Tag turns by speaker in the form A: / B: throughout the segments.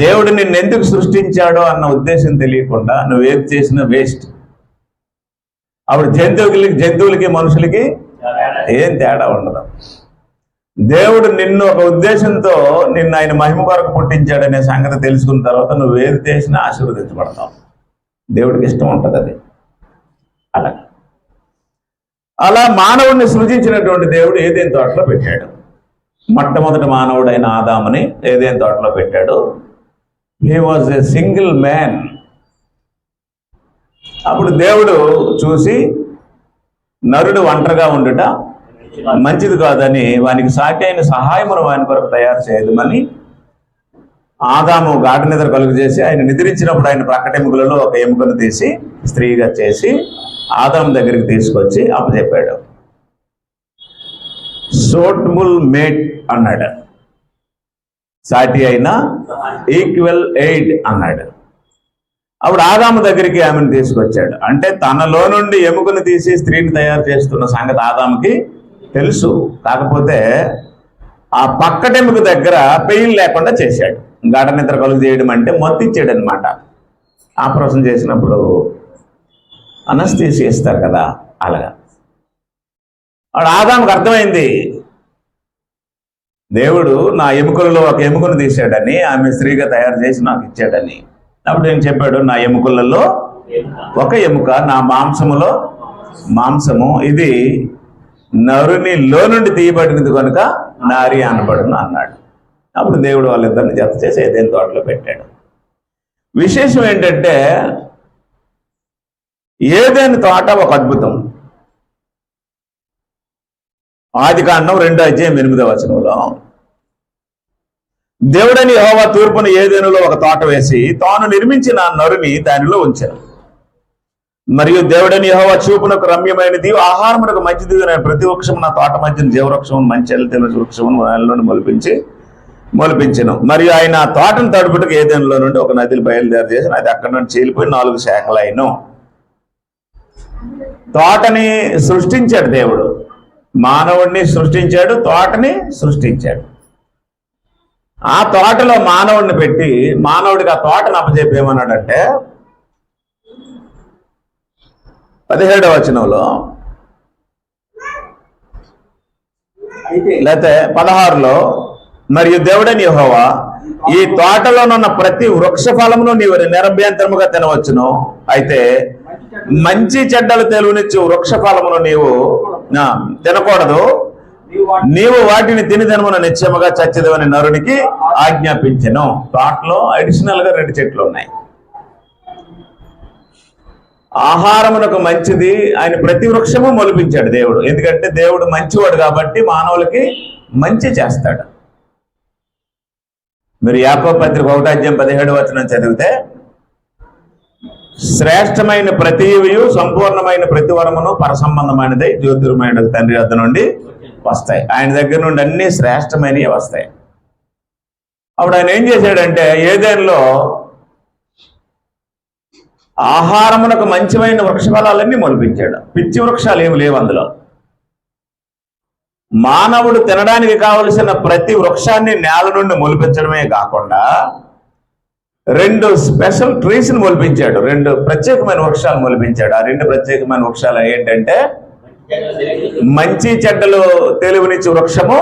A: దేవుడు నిన్ను ఎందుకు సృష్టించాడో అన్న ఉద్దేశం తెలియకుండా నువ్వేది చేసినా వేస్ట్. అప్పుడు జంతువులకి మనుషులకి ఏం తేడా ఉండదు. దేవుడు నిన్ను ఒక ఉద్దేశంతో నిన్ను ఆయన మహిమ కొరకు పుట్టించాడనే సంగతి తెలుసుకున్న తర్వాత నువ్వు ఏది చేసినా ఆశీర్వదించబడతావు. దేవుడికి ఇష్టం ఉంటుంది అది. అలా మానవుడిని సృజించినటువంటి దేవుడు ఏదేని తోటలో పెట్టాడు. మొట్టమొదటి మానవుడైన ఆదాముని ఏదేని తోటలో పెట్టాడు. He was a single man. అప్పుడు దేవుడు చూసి నరుడు ఒంటరిగా ఉండుట మంచిది కాదని వానికి సాటి అయిన సహాయమును వాని కొరకు తయారు చేయమని ఆదాము గాఢ నిద్ర కలుగు చేసి ఆయన నిద్రించినప్పుడు ఆయన ప్రక్కటెముకలలో ఒక ఎముకను తీసి స్త్రీగా చేసి ఆదాము దగ్గరికి తీసుకొచ్చి అప్పచెప్పాడు. సూటబుల్ మేట్ అన్నాడు, సాటి అయిన ఈక్వల్ ఎయిడ్ అన్నాడు. అప్పుడు ఆదాము దగ్గరికి ఆమెను తీసుకొచ్చాడు. అంటే తనలో నుండి ఎముకను తీసి స్త్రీని తయారు చేస్తున్న సంగతి ఆదాముకి తెలుసు. కాకపోతే ఆ పక్కటెముక దగ్గర పెయిన్ లేకుండా చేశాడు. గాఢ నిద్ర కలుగు చేయడం అంటే మొత్తిచ్చాడు అనమాట. ఆపరేషన్ చేసినప్పుడు అనస్థీసియా ఇస్తారు కదా, అలాగా. వాడు ఆదాముకు అర్థమైంది, దేవుడు నా ఎముకలలో ఒక ఎముకను తీశాడని, ఆమె స్త్రీగా తయారు చేసి నాకు ఇచ్చాడని. అప్పుడు నేను చెప్పాడు, నా ఎముకలలో ఒక ఎముక, నా మాంసములో మాంసము, ఇది నరునిలో నుండి తీయబడినది కనుక నారి అనబడును అన్నాడు. అప్పుడు దేవుడు వాళ్ళిద్దరిని జత చేసి ఏదైనా తోటలో పెట్టాడు. విశేషం ఏంటంటే ఏదైనా తోట ఒక అద్భుతం. ఆదికాండం 2:8 దేవుడని యెహోవా తూర్పున ఏదెనులో ఒక తోట వేసి తాను నిర్మించిన నరుని దానిలో ఉంచారు. మరియు దేవుడని యెహోవా చూపునకు రమ్యమైనది, ఆహారమునకు మంచిది ప్రతి వృక్షము నా తోట మధ్యన జీవవృక్షము మంచి వృక్షమును నుండి మొలిపించను. మరియు ఆయన తోటను తడుపుటకు ఏదెనులో నుండి ఒక నదిని బయలుదేరి చేసి అది అక్కడ నుండి చీలిపోయి 4 శాఖలైన. తోటని సృష్టించాడు దేవుడు, మానవుడిని సృష్టించాడు, తోటని సృష్టించాడు. ఆ తోటలో మానవుడిని పెట్టి మానవుడికి ఆ తోటను అప్పచెప్పేమన్నాడంటే 17వ వచనంలో లేకపోతే 16లో, మరియు దేవుడని యెహోవా ఈ తోటలోనున్న ప్రతి వృక్ష ఫలమును నీవు నిరభ్యంతరముగా తినవచ్చును, అయితే మంచి చెడ్డలు తెలుగునిచ్చు వృక్ష ఫలమును నీవు తినకూడదు, నీవు వాటిని తినదనమున నిశ్చయముగా చచ్చదవని నరునికి ఆజ్ఞాపించెను. తోటలో అడిషనల్ గా 2 చెట్లు ఉన్నాయి. ఆహారమునకు మంచిది ఆయన ప్రతి వృక్షము మొలిపించాడు దేవుడు. ఎందుకంటే దేవుడు మంచివాడు కాబట్టి మానవులకి మంచి చేస్తాడు. మీరు యాకోబు పత్రిక 1:17 చదివితే, శ్రేష్టమైన ప్రతియు సంపూర్ణమైన ప్రతి వరమును పరసంబంధమైనది జ్యోతిర్మయుడు తండ్రి వద్ద నుండి వస్తాయి. ఆయన దగ్గర నుండి అన్ని శ్రేష్టమైనవి వస్తాయి. అప్పుడు ఆయన ఏం చేశాడంటే ఏదైనాలో ఆహారమునకు మంచిమైన వృక్షఫలాలన్నీ మొలిపించాడు. పిచ్చి వృక్షాలు ఏమి లేవు అందులో. మానవుడు తినడానికి కావలసిన ప్రతి వృక్షాన్ని నేల నుండి మొలిపించడమే కాకుండా 2 స్పెషల్ ట్రీస్ని మొలిపించాడు. 2 ప్రత్యేకమైన వృక్షాలు మొలిపించాడు. ఆ 2 ప్రత్యేకమైన వృక్షాలు ఏంటంటే మంచి చెడ్డలు తెలివినిచ్చి వృక్షము,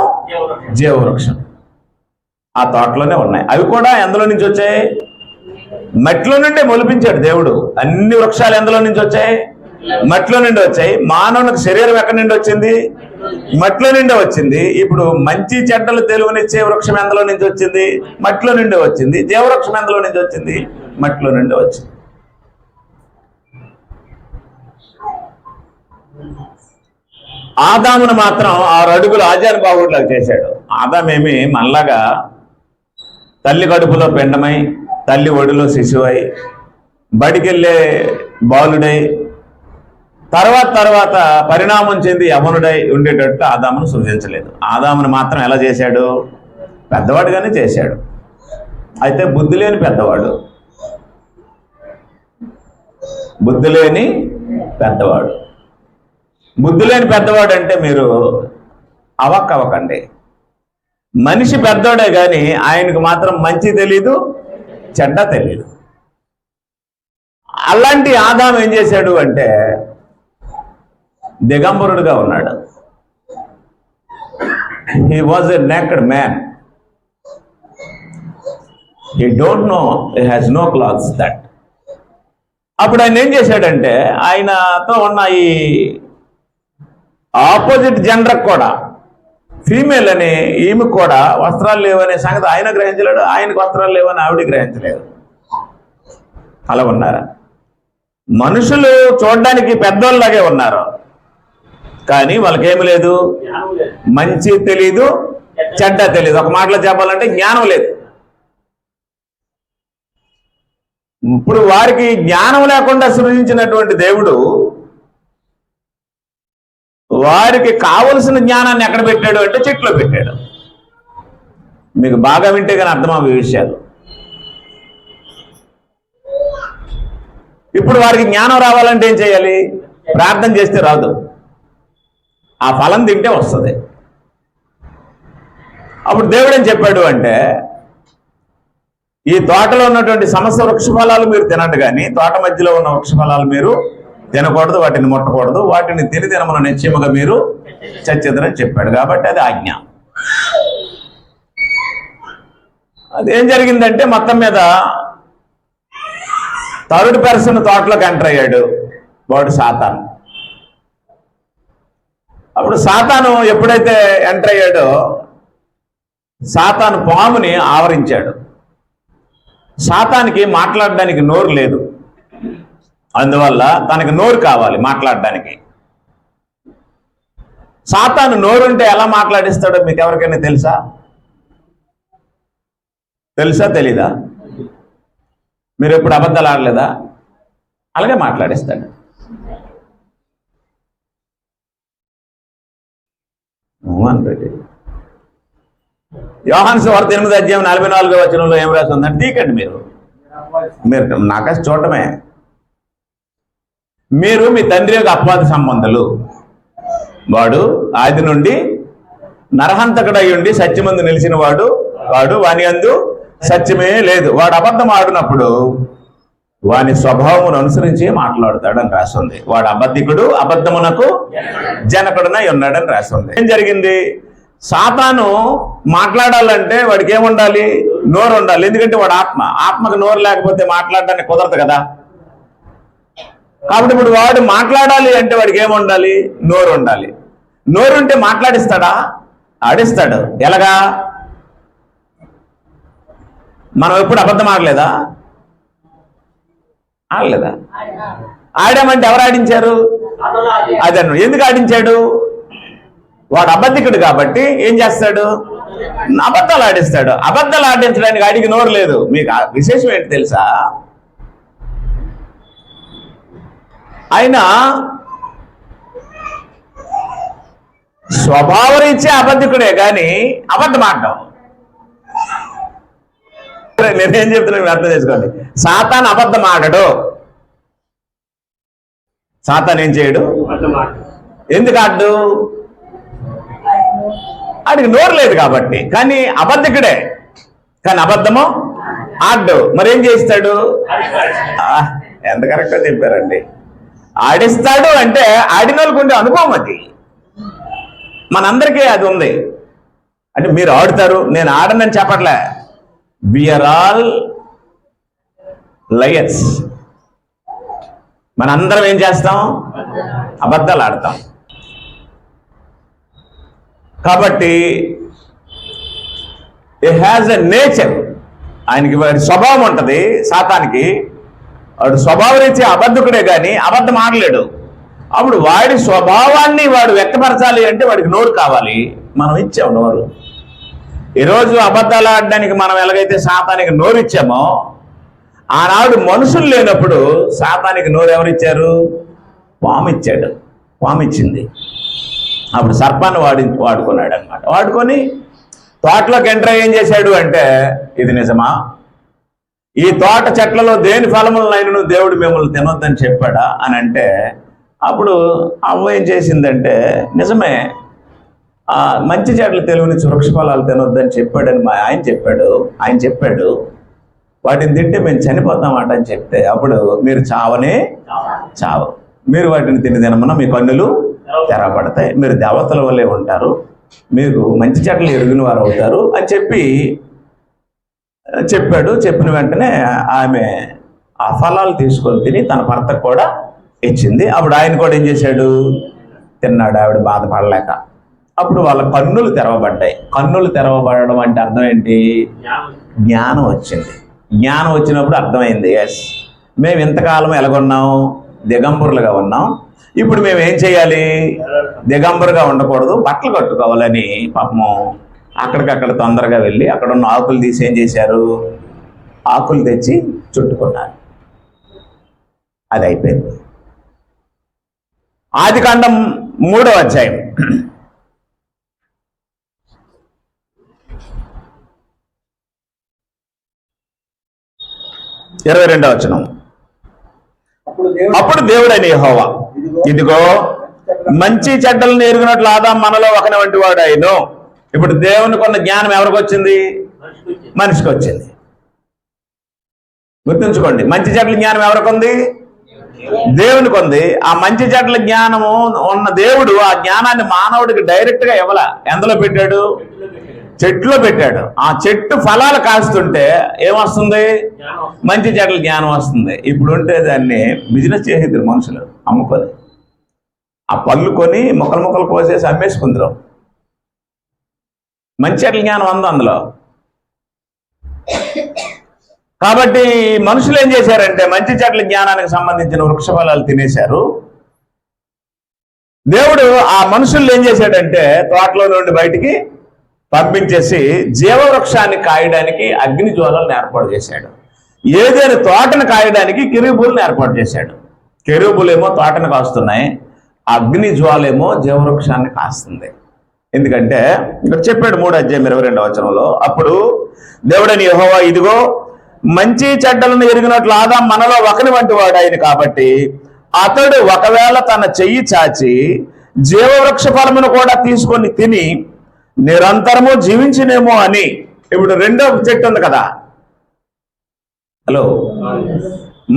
A: జీవవృక్షం. ఆ తోటలోనే ఉన్నాయి. అవి కూడా ఎందులో నుంచి వచ్చాయి? మట్టిలో నుండే మొలిపించాడు దేవుడు. అన్ని వృక్షాలు ఎందులో నుంచి వచ్చాయి? మట్టిలో నుండి వచ్చాయి. మానవునికి శరీరం ఎక్కడి నుండి వచ్చింది? మట్టిలో నుండే వచ్చింది. ఇప్పుడు మంచి చెడ్డలు తెలుగునిచ్చే వృక్షం ఎందులో నుంచి వచ్చింది? మట్టిలో నుండే వచ్చింది. జీవవృక్షం ఎందులో నుంచి వచ్చింది? మట్టిలో నుండి వచ్చింది. ఆదామును మాత్రం 6 అడుగులు ఆజానుబాహుడిలాగా చేశాడు. ఆదామేమి మనలాగా తల్లి కడుపులో పిండమై, తల్లి ఒడిలో శిశువై, బడికెళ్ళే బాలుడై, తర్వాత పరిణామం చెంది యవనుడై ఉండేటట్టు ఆదామును సృజించలేదు. ఆదామును మాత్రం ఎలా చేశాడు? పెద్దవాడుగానే చేశాడు. అయితే బుద్ధి లేని పెద్దవాడు, బుద్ధి లేని పెద్దవాడు. బుద్ధి లేని పెద్దవాడు అంటే మీరు అవ్వకండి. మనిషి పెద్దోడే కానీ ఆయనకు మాత్రం మంచి తెలీదు, చెడ్డ తెలియదు. అలాంటి ఆదాము ఏం చేశాడు అంటే దిగంబరుడుగా ఉన్నాడు. He was a naked man. He don't know, he has no clothes that. అప్పుడు ఆయన ఏం చేశాడంటే ఆయనతో ఉన్న ఈ ఆపోజిట్ జెండర్ కూడా, ఫీమేల్ అని ఈమె కూడా వస్త్రాలు లేవనే సంగతి ఆయన గ్రహించలేడు, ఆయనకు వస్త్రాలు లేవని ఆవిడ గ్రహించలేదు. అలా ఉన్నారా? మనుషులు చూడడానికి పెద్దోళ్ళలాగే ఉన్నారు, కానీ వాళ్ళకేమి లేదు, మంచి తెలీదు, చెడ్డ తెలీదు. ఒక మాటలో చెప్పాలంటే జ్ఞానం లేదు. ఇప్పుడు వారికి జ్ఞానం లేకుండా సృజించినటువంటి దేవుడు వారికి కావలసిన జ్ఞానాన్ని ఎక్కడ పెట్టాడు అంటే చెట్లో పెట్టాడు. మీకు బాగా వింటే కానీ అర్థమయ్యే విషయాలు. ఇప్పుడు వారికి జ్ఞానం రావాలంటే ఏం చేయాలి? ప్రార్థన చేస్తే రాదు, ఆ ఫలం తింటే వస్తుంది. అప్పుడు దేవుడు ఏం చెప్పాడు అంటే ఈ తోటలో ఉన్నటువంటి సమస్త వృక్షఫలాలు మీరు తినండి, కానీ తోట మధ్యలో ఉన్న వృక్షఫలాలు మీరు తినకూడదు, వాటిని ముట్టకూడదు, వాటిని తినమని నిశ్చయముగా మీరు చచ్చెదరని చెప్పాడు. కాబట్టి అది ఆజ్ఞ. అదేం జరిగిందంటే మొత్తం మీద థర్డ్ పర్సన్ తోటలోకి ఎంటర్ అయ్యాడు, వాడు సాతాను. అప్పుడు సాతాను ఎప్పుడైతే ఎంటర్ అయ్యాడో సాతాను పాముని ఆవరించాడు. సాతానికి మాట్లాడడానికి నోరు లేదు, అందువల్ల తనకి నోరు కావాలి మాట్లాడడానికి. సాతాను నోరుంటే ఎలా మాట్లాడిస్తాడో మీకు ఎవరికైనా తెలుసా? తెలీదా? మీరు ఎప్పుడు అబద్ధాలు ఆడలేదా? అలాగే మాట్లాడిస్తాడు. యోహాను సువార్త 8:44 ఏం రాసి ఉందంటే తీకండి మీరు నాకసి చూడటమే. మీరు మీ తండ్రి యొక్క అపవాద సంబంధులు. వాడు ఆది నుండి నరహంతకుడై ఉండి సత్యమందు నిలిచిన వాడు వాని యందు సత్యమే లేదు. వాడు అబద్ధం ఆడినప్పుడు వాని స్వభావమును అనుసరించి మాట్లాడతాడని రాస్తుంది. వాడు అబద్ధికుడు, అబద్ధమునకు జనకుడునై ఉన్నాడని రాస్తుంది. ఏం జరిగింది? సాతాను మాట్లాడాలంటే వాడికి ఏముండాలి? నోరు ఉండాలి. ఎందుకంటే వాడు ఆత్మకు నోరు లేకపోతే మాట్లాడడానికి కుదరదు కదా. కాబట్టి ఇప్పుడు వాడు మాట్లాడాలి అంటే వాడికి ఏముండాలి? నోరు ఉండాలి. నోరుంటే మాట్లాడిస్తాడా? ఆడిస్తాడు. ఎలాగా? మనం ఎప్పుడు అబద్ధం ఆడలేదా? ఆడామంటే ఎవరు ఆడించారు? అదే. ఎందుకు ఆడించాడు? వాడు అబద్ధికుడు కాబట్టి ఏం చేస్తాడు? అబద్ధాలు ఆడిస్తాడు. అబద్ధాలు ఆడించడానికి ఆడికి నోరు లేదు. మీకు విశేషం ఏంటి తెలుసా? ఆయన స్వభావరీత్యా అబద్ధికుడే కానీ అబద్ధం ఆడటం. నేనేం చెప్తున్నా మీరు అర్థం చేసుకోండి. సాతాను అబద్ధం ఆడడు. సాతాను ఏం చేయడు? ఎందుకు ఆడు? ఆడికి నోరు లేదు కాబట్టి. కానీ అబద్ధికుడే, కానీ అబద్ధము ఆడు. మరేం చేస్తాడు? ఎంత కరెక్ట్గా చెప్పారండి. ఆడిస్తాడు అంటే ఆడిన వాళ్ళకుండే అనుభవం అది. మనందరికీ అది ఉంది. అంటే మీరు ఆడుతారు, నేను ఆడనని చెప్పట్లే. We are all liars. మనందరం ఏం చేస్తాం? అబద్ధాలు ఆడతాం. కాబట్టి ఇట్ హ్యాస్ ఎ నేచర్. ఆయనకి వాడి స్వభావం ఉంటుంది. సాతానికి వాడు స్వభావరీత్యా అబద్ధకుడే కానీ అబద్ధం ఆడలేడు. అప్పుడు వాడి స్వభావాన్ని వాడు వ్యక్తపరచాలి అంటే వాడికి నోరు కావాలి. మనం ఇచ్చాం నోరు. ఈరోజు అబద్ధాలు ఆడడానికి మనం ఎలాగైతే సాతానికి నోరు ఇచ్చామో, ఆనాడు మనుషులు లేనప్పుడు సాతానికి నోరు ఎవరిచ్చారు? పాము ఇచ్చాడు. పాము ఇచ్చింది. అప్పుడు సర్పాన్ని వాడుకున్నాడు అనమాట. వాడుకొని తోటలోకి ఎంటర్ ఏం చేశాడు అంటే, ఇది నిజమా? ఈ తోట చెట్లలో దేని ఫలములనైనా దేవుడు మిమ్మల్ని తినొద్దని చెప్పాడా అని అంటే, అప్పుడు అవ్వ ఏం చేసిందంటే, నిజమే, మంచి చెట్ల తెలివిని వృక్ష ఫలాలు తినొద్దని చెప్పాడని ఆయన చెప్పాడు. వాటిని తింటే మేము చనిపోతామాట అని చెప్తే అప్పుడు మీరు చావనే చావు, మీరు వాటిని తిని తినమన్నా మీ కన్నులు తెరవబడతాయి, మీరు దేవతల వల్లే ఉంటారు, మీరు మంచి చెట్లు ఎరిగిన వారు అవుతారు అని చెప్పాడు. చెప్పిన వెంటనే ఆమె ఆ ఫలాలు తీసుకొని తిని తన భర్తకు కూడా ఇచ్చింది. అప్పుడు ఆయన కూడా ఏం చేశాడు, తిన్నాడు, ఆవిడ బాధపడలేక. అప్పుడు వాళ్ళ కన్నులు తెరవబడ్డాయి. కన్నులు తెరవబడడం అంటే అర్థం ఏంటి? జ్ఞానం వచ్చింది. జ్ఞానం వచ్చినప్పుడు అర్థమైంది, ఎస్ మేము ఇంతకాలం ఎలాగొన్నాం, దిగంబరులుగా ఉన్నాం, ఇప్పుడు మేము ఏం చేయాలి, దిగంబరుగా ఉండకూడదు, బట్టలు కట్టుకోవాలని పాపము అక్కడికక్కడ తొందరగా వెళ్ళి అక్కడ ఉన్న ఆకులు తీసి ఏం చేశారు, ఆకులు తెచ్చి చుట్టుకున్నారు. అది అయిపోయింది. ఆదికాండం 3వ అధ్యాయం 22వ వచనం. అప్పుడు దేవుడైన యెహోవా, ఇదిగో మంచి చెడ్డలను ఎరిగినట్లు ఆదాము మనలో ఒకని వంటి వాడు అయిను. ఇప్పుడు దేవునికి ఉన్న జ్ఞానం ఎవరికి వచ్చింది? మనిషికి వచ్చింది. గుర్తుంచుకోండి, మంచి చెడ్డల జ్ఞానం ఎవరికి ఉంది? దేవునికి ఉంది. ఆ మంచి చెడ్డల జ్ఞానము ఉన్న దేవుడు ఆ జ్ఞానాన్ని మానవుడికి డైరెక్ట్ గా ఇవ్వాల. ఎందులో పెట్టాడు? చెట్టులో పెట్టాడు. ఆ చెట్టు ఫలాలు కాస్తుంటే ఏమొస్తుంది? మంచి చెడ్డల జ్ఞానం వస్తుంది. ఇప్పుడు ఉంటే దాన్ని బిజినెస్ చేసేది మనుషులు, అమ్ముకొని ఆ పళ్ళు కొని ముక్కలు కోసేసి అమ్మేసుకుందరు. మంచి చెడ్డల జ్ఞానం ఉంది అందులో. కాబట్టి మనుషులు ఏం చేశారంటే మంచి చెడ్డల జ్ఞానానికి సంబంధించిన వృక్ష ఫలాలు తినేశారు. దేవుడు ఆ మనుషులు ఏం చేశాడంటే తోటలో నుండి బయటికి పంపించేసి జీవవృక్షాన్ని కాయడానికి అగ్ని జ్వాలలను ఏర్పాటు చేశాడు. ఏదైనా తోటను కాయడానికి కెరూబులను ఏర్పాటు చేశాడు. కెరూబులేమో తోటను కాస్తున్నాయి, అగ్ని జ్వాలేమో జీవవృక్షాన్ని కాస్తుంది. ఎందుకంటే ఇక్కడ చెప్పాడు 3వ అధ్యాయం 22వ వచనంలో, అప్పుడు దేవుడైన యెహోవా, ఇదిగో మంచి చెడ్డలను ఎరిగినట్లు ఆదాము మనలో ఒకని వంటి వాడు ఆయన కాబట్టి అతడు ఒకవేళ తన చెయ్యి చాచి జీవవృక్ష ఫలమును కూడా తీసుకొని తిని నిరంతరము జీవించినేమో అని. ఇప్పుడు 2వ చెట్టు ఉంది కదా, హలో,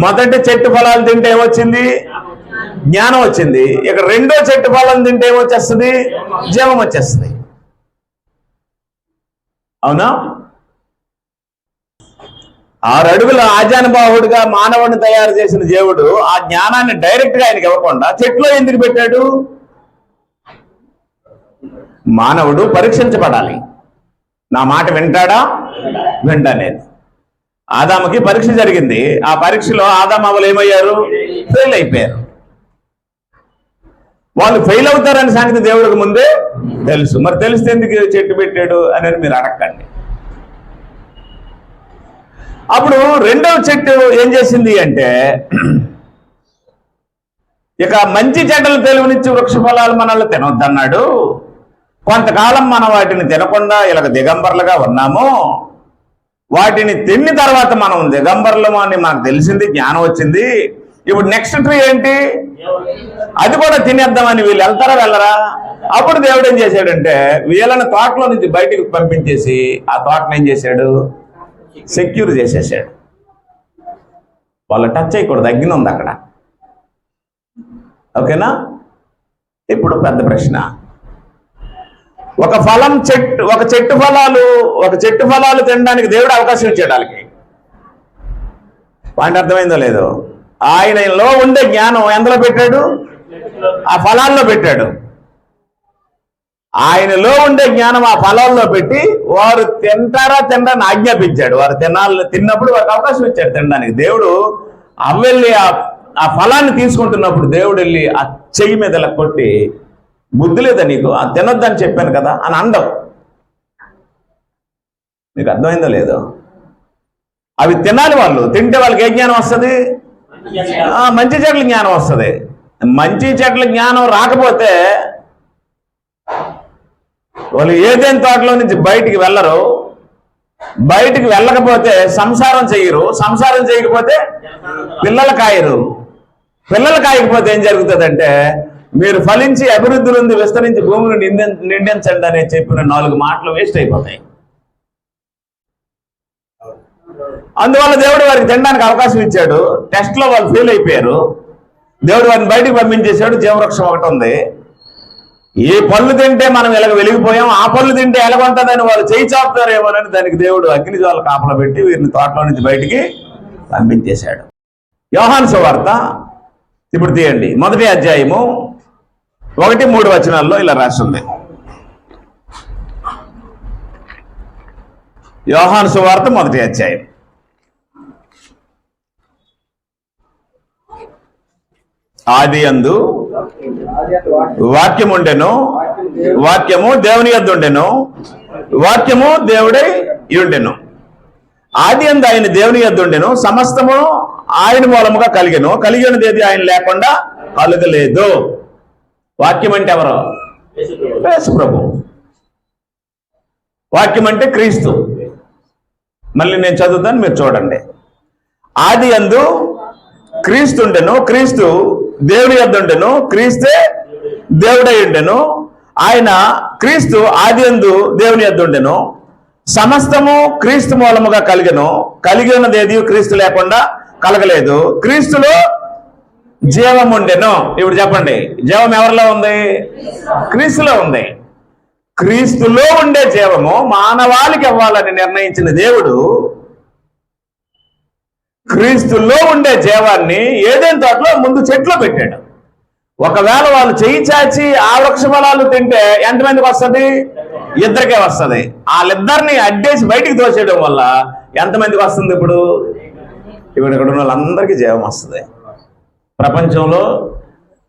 A: మొదటి చెట్టు ఫలాలు తింటే ఏమొచ్చింది? జ్ఞానం వచ్చింది. ఇక 2వ చెట్టు ఫలం తింటే ఏమొచ్చేస్తుంది? జీవం వచ్చేస్తుంది. అవునా? 6 అడుగుల ఆజానుబాహుడిగా మానవుడిని తయారు చేసిన దేవుడు ఆ జ్ఞానాన్ని డైరెక్ట్ గా ఆయనకి ఇవ్వకుండా చెట్లో ఎందుకు పెట్టాడు? మానవుడు పరీక్షించబడాలి. నా మాట వింటాడా వింటనేది. ఆదాముకి పరీక్ష జరిగింది. ఆ పరీక్షలో ఆదాము అవ్వలు ఏమయ్యారు? ఫెయిల్ అయిపోయారు. వాళ్ళు ఫెయిల్ అవుతారనే సంగతి దేవుడికి ముందే తెలుసు. మరి తెలిస్తే ఎందుకు చెట్టు పెట్టాడు అనేది మీరు అడగండి. అప్పుడు 2వ చెట్టు ఏం చేసింది అంటే, ఇక మంచి చెడ్డలు తెలివినిచ్చి వృక్ష ఫలాలు మనల్ని తినొద్దన్నాడు. కొంతకాలం మనం వాటిని తినకుండా ఇలాగ దిగంబర్లుగా ఉన్నాము. వాటిని తిన్న తర్వాత మనం దిగంబర్లము అని మనకు తెలిసింది, జ్ఞానం వచ్చింది. ఇప్పుడు నెక్స్ట్ ట్రీ ఏంటి? అది కూడా తినేద్దామని వీళ్ళు వెళ్తారా వెళ్ళరా? అప్పుడు దేవుడు ఏం చేశాడంటే వీళ్ళని తోటలో నుంచి బయటికి పంపించేసి ఆ తోటను ఏం చేశాడు? సెక్యూర్ చేసేసాడు. వాళ్ళు టచ్ చేయకూడదు, అగ్ని ఉంది అక్కడ. ఓకేనా? ఇప్పుడు పెద్ద ప్రశ్న, ఒక చెట్టు ఫలాలు తినడానికి దేవుడు అవకాశం ఇచ్చాడు వాళ్ళకి. వాటి అర్థమైందో లేదో? ఆయనలో ఉండే జ్ఞానం ఎందులో పెట్టాడు? ఆ ఫలాల్లో పెట్టాడు. ఆయనలో ఉండే జ్ఞానం ఆ ఫలాల్లో పెట్టి వారు తినరని ఆజ్ఞాపించాడు. వారు తిన్నప్పుడు వారికి అవకాశం ఇచ్చాడు తినడానికి. దేవుడు అవ్వెళ్ళి ఆ ఫలాన్ని తీసుకుంటున్నప్పుడు దేవుడు వెళ్ళి ఆ చెయ్యి మీద ఇలా కొట్టి, బుద్ధి లేదా నీకు, అది తినొద్దని చెప్పాను కదా అని అండం. మీకు అర్థమైందో లేదో? అవి తినాలి. వాళ్ళు తింటే వాళ్ళకి ఏ జ్ఞానం వస్తుంది? మంచి చెట్ల జ్ఞానం వస్తుంది. మంచి చెట్ల జ్ఞానం రాకపోతే వాళ్ళు ఏదైనా తోటలో నుంచి బయటికి వెళ్ళరు. బయటికి వెళ్ళకపోతే సంసారం చెయ్యరు. సంసారం చేయకపోతే పిల్లలు కాయరు. పిల్లలు కాయకపోతే ఏం జరుగుతుందంటే మీరు ఫలించి అభివృద్ధి నుండి విస్తరించి భూమిని నిండించండి అని చెప్పిన 4 మాటలు వేస్ట్ అయిపోతాయి. అందువల్ల దేవుడు వారికి తినడానికి అవకాశం ఇచ్చాడు. టెస్ట్లో వాళ్ళు ఫెయిల్ అయిపోయారు. దేవుడు వారిని బయటికి పంపించేశాడు. జీవవృక్షం ఒకటి ఉంది. ఏ పళ్ళు తింటే మనం ఎలాగ వెలిగిపోయాం, ఆ పళ్ళు తింటే ఎలాగుంటుందని వాళ్ళు చేయి చాపుతారేమోనని దానికి దేవుడు అగ్నిజ్వాల కాపలా పెట్టి వీరిని తోటలో నుంచి బయటికి పంపించేశాడు. యోహాను సువార్త ఇప్పుడు తీయండి, 1వ అధ్యాయము 1-3 వచనాల్లో ఇలా రాస్తుంది. యోహాను సువార్త 1వ అధ్యాయం. ఆదియందు వాక్యము ఉండెను, వాక్యము దేవుని యొద్ద ఉండెను, వాక్యము దేవుడై ఉండెను. ఆదియందు ఆయన దేవుని యొద్ద ఉండెను, సమస్తము ఆయన మూలముగా కలిగెను, కలిగినది ఆయన లేకుండా కలుగలేదు. వాక్యం అంటే ఎవరు? యేసు ప్రభు. వాక్యం అంటే క్రీస్తు. మళ్ళీ నేను చదువుతాను, మీరు చూడండి. ఆదియందు క్రీస్తు ఉండెను, క్రీస్తు దేవుని యొద్ద ఉండెను, క్రీస్తే దేవుడై ఉండెను. ఆయన క్రీస్తు ఆదియందు దేవుని యొద్ద ఉండెను, సమస్తము క్రీస్తు మూలముగా కలిగెను, కలిగి ఉన్నదేది క్రీస్తు లేకుండా కలగలేదు. క్రీస్తులో జీవం ఉండెను. ఇప్పుడు చెప్పండి, జీవం ఎవరిలో ఉంది? క్రీస్తులో ఉంది. క్రీస్తులో ఉండే జీవము మానవాళికి ఇవ్వాలని నిర్ణయించిన దేవుడు క్రీస్తులో ఉండే జీవాన్ని ఏదైనా తోటలో ముందు చెట్లో పెట్టాడు. ఒకవేళ వాళ్ళు చేయి చాచి ఆ వృక్ష ఫలాలు తింటే ఎంతమందికి వస్తుంది? ఇద్దరికే వస్తుంది. వాళ్ళిద్దరిని అడ్డేసి బయటికి తోసేయడం వల్ల ఎంతమందికి వస్తుంది? ఇప్పుడు ఇక్కడ ఉన్న వాళ్ళందరికీ జీవం వస్తుంది. ప్రపంచంలో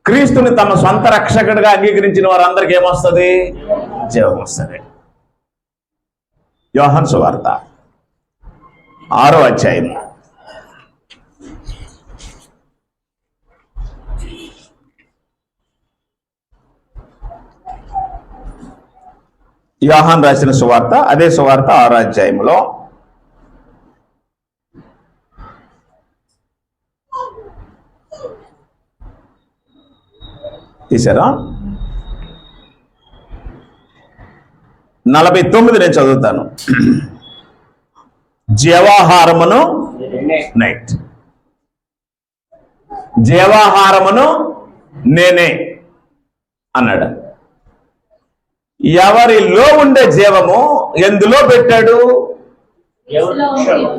A: క్రీస్తుని తమ సొంత రక్షకుడిగా అంగీకరించిన వారందరికీ ఏమొస్తుంది? జీవం వస్తుంది. యోహాను సువార్త 6వ అధ్యాయం. యోహాను రాసిన సువార్త, అదే సువార్త 6వ అధ్యాయంలో తీసారా? 49 నేను చదువుతాను. జీవాహారమును నైట్, జీవాహారమును నేనే అన్నాడు. ఎవరిలో ఉండే జీవము ఎందులో పెట్టాడు?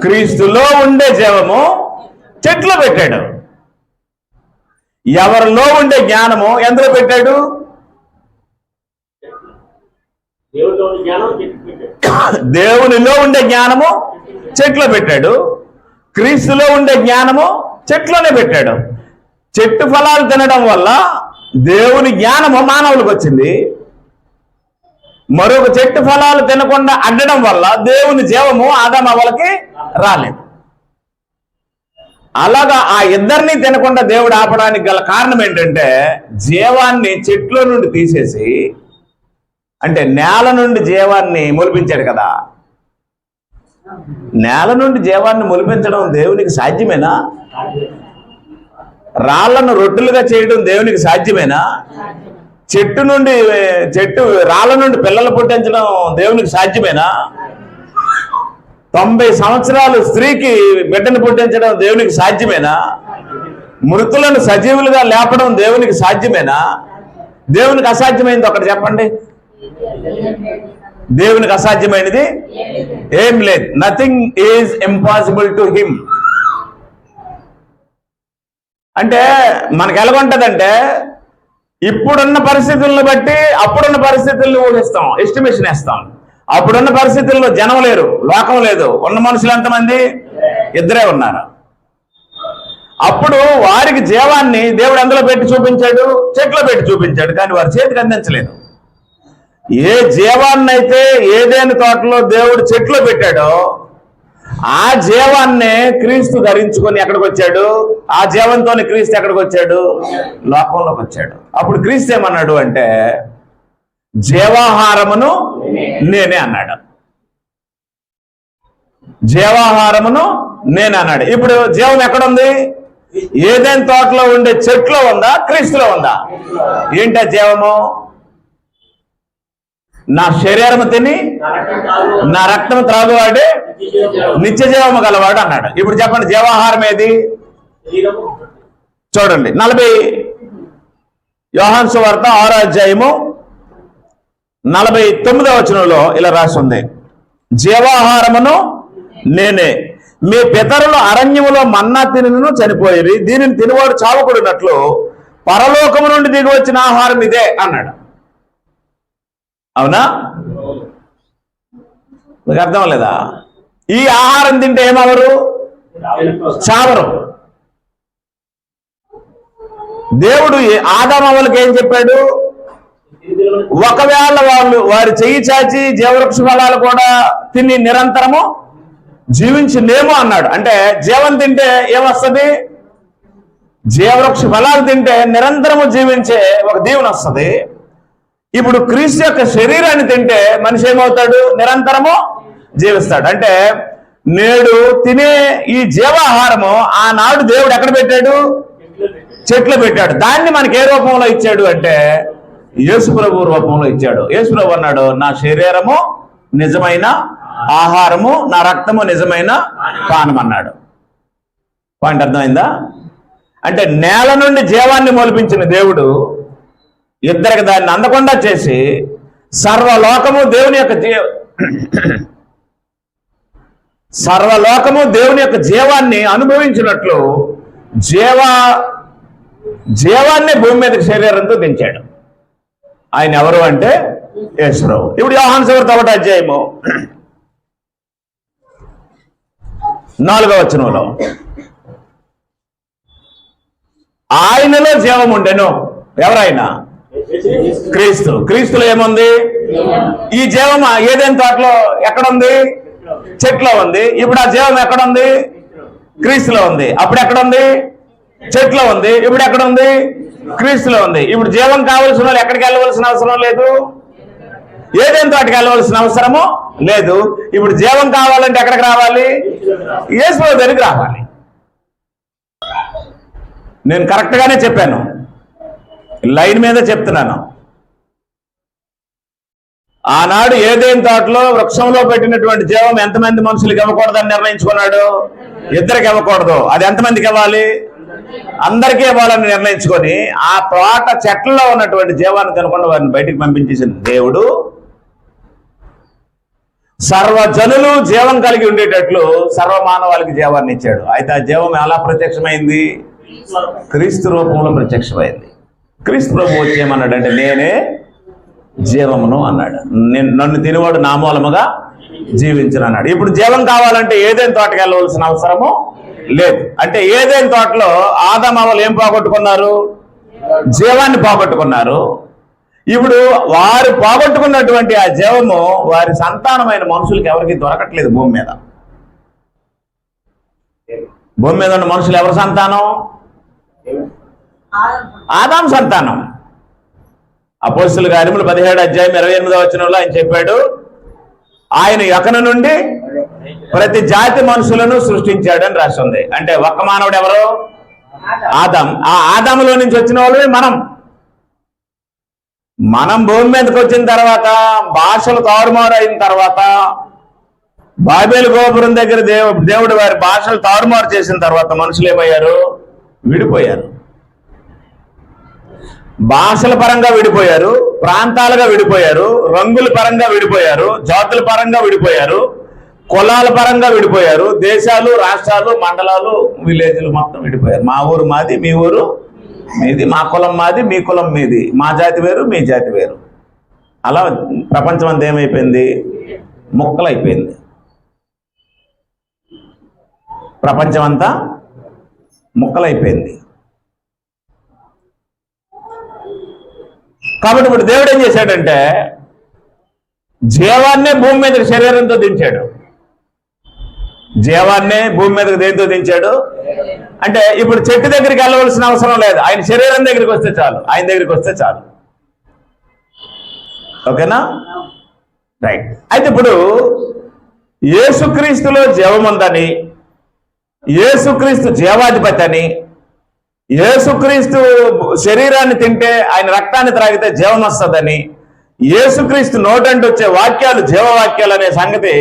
A: క్రీస్తులో ఉండే జీవము చెట్లో పెట్టాడు. ఎవరిలో ఉండే జ్ఞానము ఎందులో పెట్టాడు? దేవునిలో ఉండే జ్ఞానము చెట్లో పెట్టాడు. క్రీస్తులో ఉండే జ్ఞానము చెట్లోనే పెట్టాడు. చెట్టు ఫలాలు తినడం వల్ల దేవుని జ్ఞానము మానవులకు వచ్చింది. మరొక చెట్టు ఫలాలు తినకుండా అడ్డడం వల్ల దేవుని జీవము ఆదాము అవ్వలకి రాలేదు. అలాగా ఆ ఇద్దరిని తినకుండా దేవుడు ఆపడానికి గల కారణం ఏంటంటే, జీవాన్ని చెట్లో నుండి తీసేసి, అంటే నేల నుండి జీవాన్ని మొలిపించాడు కదా. నేల నుండి జీవాన్ని మొలిపించడం దేవునికి సాధ్యమేనా? రాళ్లను రొట్టెలుగా చేయడం దేవునికి సాధ్యమేనా? చెట్టు రాళ్ల నుండి పిల్లలు పుట్టించడం దేవునికి సాధ్యమేనా? 90 సంవత్సరాలు స్త్రీకి బిడ్డను పుట్టించడం దేవునికి సాధ్యమేనా? మృతులను సజీవులుగా లేపడం దేవునికి సాధ్యమేనా? దేవునికి అసాధ్యమైనది ఒకటి చెప్పండి. దేవునికి అసాధ్యమైనది ఏం లేదు. Nothing is impossible to him. అంటే మనకు ఎలాగుంటదంటే, ఇప్పుడున్న పరిస్థితులను బట్టి అప్పుడున్న పరిస్థితులను ఊహిస్తాం, ఎస్టిమేషన్ వేస్తాం. అప్పుడున్న పరిస్థితుల్లో జనం లేరు, లోకం లేదు, ఉన్న మనుషులు ఎంతమంది? ఇద్దరే ఉన్నారు. అప్పుడు వారికి జీవాన్ని దేవుడు అందులో పెట్టి చూపించాడు, చెట్లో పెట్టి చూపించాడు, కానీ వారి చేతికి అందించలేదు. ఏ జీవాన్నైతే ఏదేని తోటలో దేవుడు చెట్లో పెట్టాడో ఆ జీవాన్నే క్రీస్తు ధరించుకొని ఎక్కడికి వచ్చాడు? ఆ జీవంతోనే క్రీస్తు ఎక్కడికి వచ్చాడు? లోకంలోకి వచ్చాడు. అప్పుడు క్రీస్తు ఏమన్నాడు అంటే, జీవాహారమును నేనే అన్నాడు. జీవాహారమును నేనే అన్నాడు. ఇప్పుడు జీవం ఎక్కడుంది? ఏదైనా తోటలో ఉండే చెట్లో ఉందా? క్రీస్తులో ఉందా? ఏంటా జీవము? నా శరీరము తిని నా రక్తము త్రాగువాడే నిత్య జీవము గలవాడు అన్నాడు. ఇప్పుడు చెప్పండి, జీవాహారం ఏది? చూడండి 40 యోహాను సువార్త 6వ అధ్యాయము 49వ వచనంలో ఇలా రాసి ఉంది, జీవాహారమును నేనే, మీ పితరులు అరణ్యములో మన్నా తినను చనిపోయి దీనిని తినవాడు చావకుడినట్లు పరలోకము నుండి దిగి వచ్చిన ఆహారం ఇదే అన్నాడు. అవునా? మీకు అర్థం లేదా? ఈ ఆహారం తింటే ఏమవరు? చావరు. దేవుడు ఆదామవ్వలకు ఏం చెప్పాడు? ఒకవేళ వారి చెయ్యి చాచి జీవవృక్ష ఫలాలు కూడా తిని నిరంతరము జీవించినేమో అన్నాడు. అంటే జీవం తింటే ఏమొస్తుంది? జీవవృక్ష ఫలాలు తింటే నిరంతరము జీవించే ఒక దీవెన వస్తుంది. ఇప్పుడు క్రీస్తు యొక్క శరీరాన్ని తింటే మనిషి ఏమవుతాడు? నిరంతరము జీవిస్తాడు. అంటే నేడు తినే ఈ జీవాహారము ఆనాడు దేవుడు ఎక్కడ పెట్టాడు? చెట్లు పెట్టాడు. దాన్ని మనకి ఏ రూపంలో ఇచ్చాడు అంటే యేసుప్రభు రూపంలో ఇచ్చాడు. యేసుప్రభు అన్నాడు, నా శరీరము నిజమైన ఆహారము, నా రక్తము నిజమైన పానం అన్నాడు. పాయింట్ అర్థమైందా? అంటే నేల నుండి జీవాన్ని మొలిపించిన దేవుడు ఇద్దరికి దాన్ని అందకుండా చేసి సర్వలోకము దేవుని యొక్క జీవాన్ని అనుభవించినట్లు జీవాన్ని భూమి మీదకి శరీరంతో దించాడు. ఆయన ఎవరు అంటే యేసుప్రభు. ఇప్పుడు యోహాను సువార్త 1వ అధ్యాయము 4వ వచనంలో, ఆయనలో జీవం ఉండెను. ఎవరైనా? క్రీస్తు. క్రీస్తులో ఏముంది? ఈ జీవం ఏదైనా తోటలో ఎక్కడుంది? చెట్లో ఉంది. ఇప్పుడు ఆ జీవం ఎక్కడుంది? క్రీస్తులో ఉంది. అప్పుడు ఎక్కడుంది? చెట్లో ఉంది. ఇప్పుడు ఎక్కడుంది? క్రీస్తులో ఉంది. ఇప్పుడు జీవం కావలసిన వాళ్ళు ఎక్కడికి వెళ్ళవలసిన అవసరం లేదు, ఏదైనా తోటకి వెళ్ళవలసిన అవసరము లేదు. ఇప్పుడు జీవం కావాలంటే ఎక్కడికి రావాలి? యేసుప్రభు దగ్గరికి రావాలి. నేను కరెక్ట్ గానే చెప్పాను, లైన్ మీద చెప్తున్నాను. ఆనాడు ఏదైనా తోటలో వృక్షంలో పెట్టినటువంటి జీవం ఎంతమంది మనుషులకు ఇవ్వకూడదని నిర్ణయించుకున్నాడు? ఇద్దరికి ఇవ్వకూడదు. అది ఎంతమందికి ఇవ్వాలి? అందరికీ ఇవ్వాలని నిర్ణయించుకొని ఆ తోట చెట్లలో ఉన్నటువంటి జీవాన్ని తినకుండా వారిని బయటికి పంపించేసిన దేవుడు సర్వజనులు జీవం కలిగి ఉండేటట్లు సర్వమానవాళికి జీవాన్ని ఇచ్చాడు. అయితే ఆ జీవం ఎలా ప్రత్యక్షమైంది? క్రీస్తు రూపంలో ప్రత్యక్షమైంది. క్రీస్తు ప్రభు వచ్చి ఏమన్నాడు అంటే, నేనే జీవమును అన్నాడు. నన్ను తినేవాడు నా మూలముగా జీవించను అన్నాడు. ఇప్పుడు జీవం కావాలంటే ఏదైనా తోటకి వెళ్ళవలసిన అవసరము లేదు. అంటే ఏదైనా తోటలో ఆదాము అవ్వలు ఏం పోగొట్టుకున్నారు? జీవాన్ని పోగొట్టుకున్నారు. ఇప్పుడు వారు పోగొట్టుకున్నటువంటి ఆ జీవము వారి సంతానమైన మనుషులకి ఎవరికి దొరకట్లేదు. భూమి మీద ఉన్న మనుషులు ఎవరి సంతానం? ఆదాము సంతానం. అపోస్తలుల కార్యములు 17వ అధ్యాయం 28వ వచనంలో ఆయన చెప్పాడు, ఆయన యొకన నుండి ప్రతి జాతి మనుషులను సృష్టించాడు అని రాస్తుంది. అంటే ఒక్క మానవుడు ఎవరు? ఆదాము. ఆ ఆదాములో నుంచి వచ్చిన వాళ్ళే మనం భూమి మీదకి వచ్చిన తర్వాత, భాషలు తారుమారు అయిన తర్వాత, బాబేలు గోపురం దగ్గర దేవుడు వారి భాషలు తారుమారు చేసిన తర్వాత మనుషులు ఏమయ్యారు? విడిపోయారు. భాషల పరంగా విడిపోయారు, ప్రాంతాలుగా విడిపోయారు, రంగుల పరంగా విడిపోయారు, జాతుల పరంగా విడిపోయారు, కులాల పరంగా విడిపోయారు, దేశాలు, రాష్ట్రాలు, మండలాలు, విలేజ్లు మొత్తం విడిపోయారు. మా ఊరు మాది, మీ ఊరు మీది, మా కులం మాది, మీ కులం మీది, మా జాతి వేరు, మీ జాతి వేరు. అలా ప్రపంచం అంతా ఏమైపోయింది? ముక్కలైపోయింది. ప్రపంచం అంతా ముక్కలైపోయింది. కాబట్టి ఇప్పుడు దేవుడు ఏం చేశాడంటే జీవాన్నే భూమి మీదకి శరీరంతో దించాడు. జీవాన్నే భూమి మీదకి దేంతో దించాడు అంటే ఇప్పుడు చెట్టు దగ్గరికి వెళ్ళవలసిన అవసరం లేదు. ఆయన శరీరం దగ్గరికి వస్తే చాలు, ఆయన దగ్గరికి వస్తే చాలు. ఓకేనా? రైట్. అయితే ఇప్పుడు యేసుక్రీస్తులో జీవం ఉందని, యేసుక్రీస్తు జీవాధిపతి అని, యేసుక్రీస్తు శరీరాన్ని తింటే, ఆయన రక్తాన్ని త్రాగితే జీవం వస్తుందని, యేసుక్రీస్తు నోటంటూ వచ్చే వాక్యాలు జీవవాక్యాలు అనే సంగతి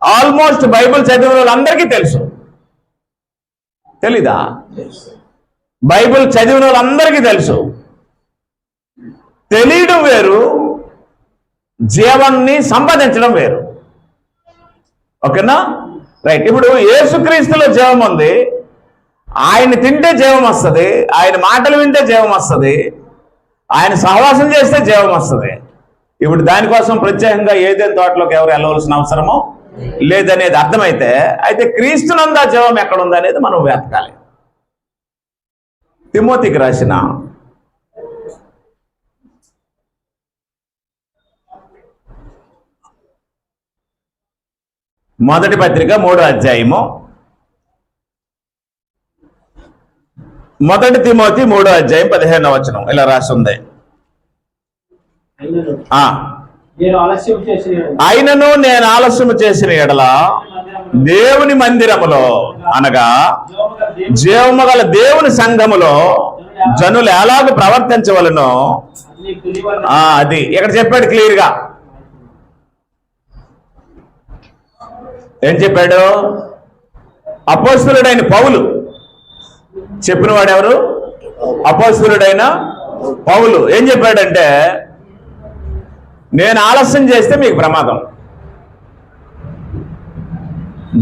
A: ఆల్మోస్ట్ బైబిల్ చదివిన వాళ్ళందరికీ తెలుసు. తెలీదా? బైబిల్ చదివిన వాళ్ళందరికీ తెలుసు. తెలియడం వేరు, జీవాన్ని సంపాదించడం వేరు. ఓకేనా? రైట్. ఇప్పుడు యేసుక్రీస్తులో జీవం ఉంది. ఆయన తింటే జీవం వస్తుంది, ఆయన మాటలు వింటే జీవం వస్తుంది, ఆయన సహవాసం చేస్తే జీవం వస్తుంది. ఇప్పుడు దానికోసం ప్రత్యేకంగా ఏదైనా తోటలోకి ఎవరు వెళ్ళవలసిన అవసరమో లేదనేది అర్థమైతే, అయితే క్రీస్తునందు ఆ జీవం ఎక్కడుంది అనేది మనం వెతకాలి. తిమోతికి రాసిన మొదటి పత్రిక 3వ అధ్యాయము, మొదటి తిమోతి 3వ అధ్యాయం 15వ వచనం ఇలా రాసి ఉంది. అయినను నేను ఆలస్యం చేసిన ఎడల దేవుని మందిరములో అనగా జీవము గల దేవుని సంఘములో జనులు ఎలాగ ప్రవర్తించవలనో అది ఇక్కడ చెప్పాడు క్లియర్ గా. ఏం చెప్పాడు? అపోస్తలుడైన పౌలు చెప్పిన వాడు ఎవరు? అపోస్తలుడైన పౌలు ఏం చెప్పాడంటే, నేను ఆలస్యం చేస్తే మీకు ప్రమాదం,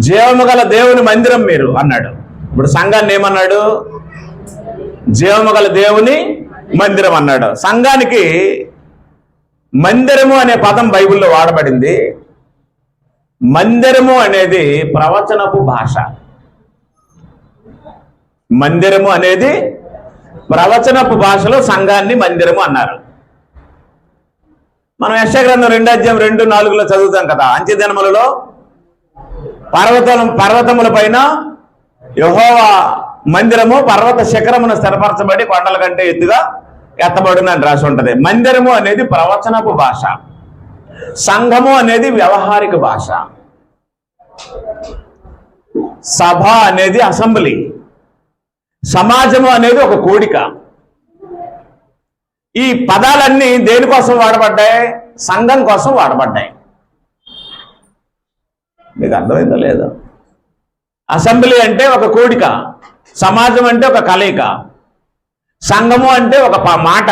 A: జీవము గల దేవుని మందిరం మీరు అన్నాడు. ఇప్పుడు సంఘాన్ని ఏమన్నాడు? జీవము గల దేవుని మందిరం అన్నాడు. సంఘానికి మందిరము అనే పదం బైబిల్లో వాడబడింది. మందిరము అనేది ప్రవచనపు భాష. మందిరము అనేది ప్రవచనపు భాషలో సంఘాన్ని మందిరము అన్నారు. మనం యెషయా గ్రంథం 2వ అధ్యాయం 2:4 చదువుతాం కదా, అంత్యదినములలో పర్వతముల పైన యెహోవా మందిరము పర్వత శిఖరమును స్థిరపరచబడి కొండల కంటే ఎత్తుగా ఎత్తబడును అని రాసి ఉంటది. మందిరము అనేది ప్రవచనపు భాష, సంఘము అనేది వ్యవహారిక భాష, సభ అనేది అసెంబ్లీ, సమాజము అనేది ఒక కూడిక. ఈ పదాలన్నీ దేనికోసం వాడబడ్డాయి? సంఘం కోసం వాడబడ్డాయి. మీకు అర్థమైందో లేదో? అసెంబ్లీ అంటే ఒక కూడిక, సమాజం అంటే ఒక కలయిక, సంఘము అంటే ఒక మాట,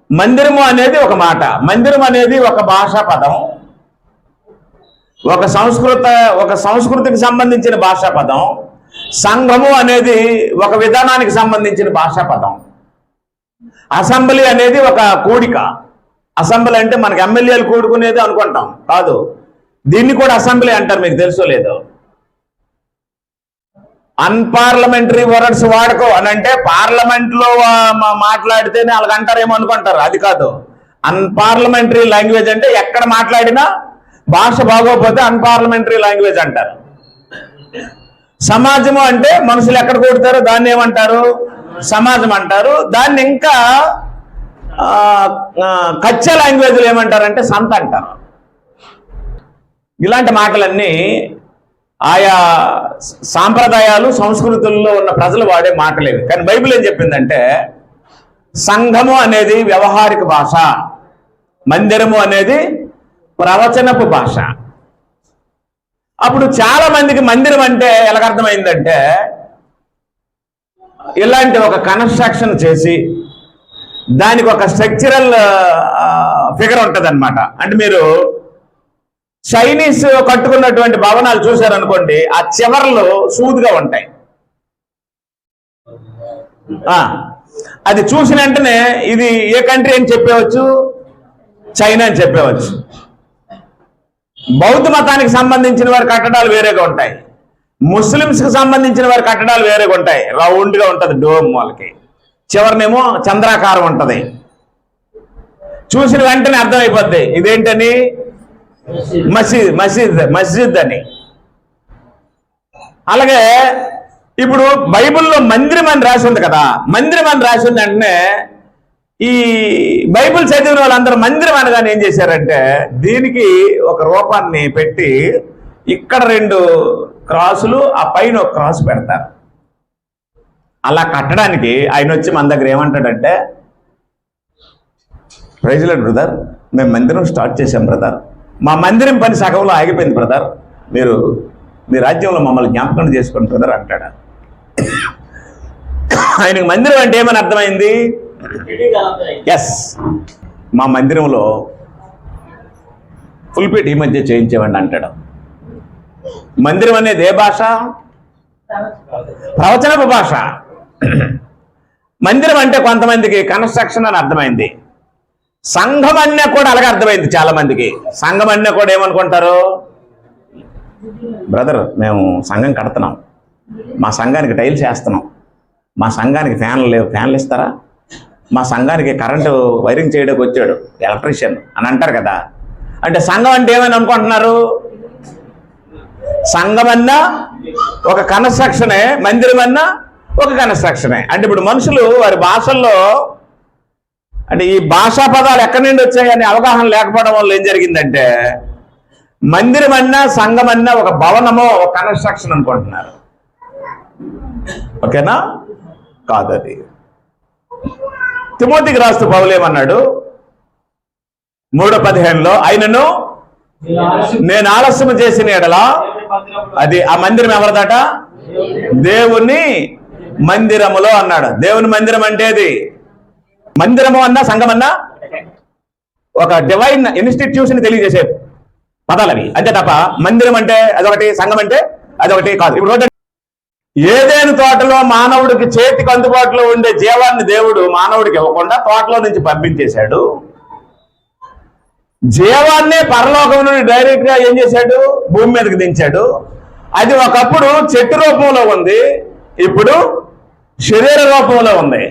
A: మందిరము అనేది ఒక మాట. మందిరం అనేది ఒక భాషా పదం, ఒక సంస్కృతికి సంబంధించిన భాషా పదం. సంఘము అనేది ఒక విధానానికి సంబంధించిన భాషా పదం. అసెంబ్లీ అనేది ఒక కూడిక. అసెంబ్లీ అంటే మనకి ఎమ్మెల్యేలు కూడుకునేది అనుకుంటాం, కాదు. దీన్ని కూడా అసెంబ్లీ అంటారు, మీకు తెలుసో లేదో. అన్పార్లమెంటరీ వర్డ్స్ వాడుకో అని అంటే పార్లమెంట్ లో మాట్లాడితేనే వాళ్ళకి అంటారేమో అనుకుంటారు, అది కాదు. అన్పార్లమెంటరీ లాంగ్వేజ్ అంటే ఎక్కడ మాట్లాడినా భాష బాగోకపోతే అన్పార్లమెంటరీ లాంగ్వేజ్ అంటారు. సమాజము అంటే మనుషులు ఎక్కడ కూడతారో దాన్ని ఏమంటారు? సమాజం అంటారు. దాన్ని ఇంకా కచ్చా లాంగ్వేజ్లు ఏమంటారంటే సంత అంటారు. ఇలాంటి మాటలన్నీ ఆయా సాంప్రదాయాలు సంస్కృతుల్లో ఉన్న ప్రజలు వాడే మాటలేవి. కానీ బైబిల్ ఏం చెప్పిందంటే, సంఘము అనేది వ్యవహారిక భాష, మందిరము అనేది ప్రవచనపు భాష. అప్పుడు చాలా మందికి మందిరం అంటే ఎలాగర్థమైందంటే, ఇలాంటి ఒక కన్స్ట్రక్షన్ చేసి దానికి ఒక స్ట్రక్చరల్ ఫిగర్ ఉంటుంది అనమాట. అంటే మీరు చైనీస్ కట్టుకున్నటువంటి భవనాలు చూశారనుకోండి, ఆ చివర్లు సూదుగా ఉంటాయి. అది చూసిన వెంటనే ఇది ఏ కంట్రీ అని చెప్పవచ్చు? చైనా అని చెప్పవచ్చు. బౌద్ధ మతానికి సంబంధించిన వారి కట్టడాలు వేరేగా ఉంటాయి, ముస్లిమ్స్కి సంబంధించిన వారి కట్టడాలు వేరేగా ఉంటాయి. రౌండ్గా ఉంటుంది డోమ్, వాళ్ళకి చివరినేమో చంద్రాకారం ఉంటుంది. చూసిన వెంటనే అర్థమైపోద్ది ఇదేంటని, మసీద్ అని. అలాగే ఇప్పుడు బైబిల్లో మందిరం అని రాసి ఉంది కదా, మందిరం అని రాసి ఉంది వెంటనే ఈ బైబిల్ చదివిన వాళ్ళందరూ మందిరం అనగానే ఏం చేశారంటే, దీనికి ఒక రూపాన్ని పెట్టి ఇక్కడ 2 క్రాసులు, ఆ పైన ఒక క్రాస్ పెడతారు. అలా కట్టడానికి ఆయన వచ్చి మన దగ్గర ఏమంటాడంటే, ప్రైజ్ లార్డ్ బ్రదర్, మేము మందిరం స్టార్ట్ చేశాం బ్రదర్, మా మందిరం పని సగంలో ఆగిపోయింది బ్రదర్, మీరు మీ రాజ్యంలో మమ్మల్ని జ్ఞాపకం చేసుకోండి బ్రదర్ అంటాడు. ఆయనకు మందిరం అంటే ఏమని అర్థమైంది? ఎస్, మా మందిరంలో ఫుల్పిట్ ఈ మధ్య చేయించేవండి అంటాడు. మందిరం అనేది ఏ భాష? ప్రవచనపు భాష. మందిరం అంటే కొంతమందికి కన్స్ట్రక్షన్ అని అర్థమైంది. సంఘం అన్నా కూడా అలాగే అర్థమైంది చాలా మందికి. సంఘం అన్నా కూడా ఏమనుకుంటారు? బ్రదర్, మేము సంఘం కడుతున్నాం, మా సంఘానికి టైల్స్ వేస్తున్నాం, మా సంఘానికి ఫ్యాన్లు లేవు, ఫ్యాన్లు ఇస్తారా, మా సంఘానికి కరెంటు వైరింగ్ చేయడానికి వచ్చాడు ఎలక్ట్రీషియన్ అని అంటారు కదా. అంటే సంఘం అంటే ఏమని అనుకుంటున్నారు? సంఘం అన్నా ఒక కన్స్ట్రక్షనే, మందిరం అన్నా ఒక కన్స్ట్రక్షనే. అంటే ఇప్పుడు మనుషులు వారి భాషల్లో, అంటే ఈ భాషా పదాలు ఎక్కడి నుండి వచ్చాయని అవగాహన లేకపోవడం వల్ల ఏం జరిగిందంటే, మందిరం అన్నా సంఘం అన్నా ఒక భవనమో ఒక కన్స్ట్రక్షన్ అనుకుంటున్నారు. ఓకేనా? కాదు. అది తిమోతికి రాస్తూ పౌలు ఏమన్నాడు? 3:15 ఆయనను నేను ఆలస్యం చేసిన ఎడల, అది ఆ మందిరం ఎవరిదట? దేవుని మందిరములో అన్నాడు. దేవుని మందిరం అంటే అది మందిరము అన్నా సంఘం అన్నా ఒక డివైన్ ఇన్స్టిట్యూషన్ తెలియజేసే పదాలు అవి అంతే తప్ప మందిరం అంటే అదొకటి, సంఘం అంటే అదొకటి కాదు. ఇప్పుడు ఏదేను తోటలో మానవుడికి చేతికి అందుబాటులో ఉండే జీవాన్ని దేవుడు మానవుడికి ఇవ్వకుండా తోటలో నుంచి పంపించేశాడు. జీవాన్నే పరలోకం నుండి డైరెక్ట్ గా ఏం చేశాడు? భూమి మీదకి దించాడు. అది ఒకప్పుడు చెట్టు రూపంలో ఉంది, ఇప్పుడు శరీర రూపంలో ఉంది.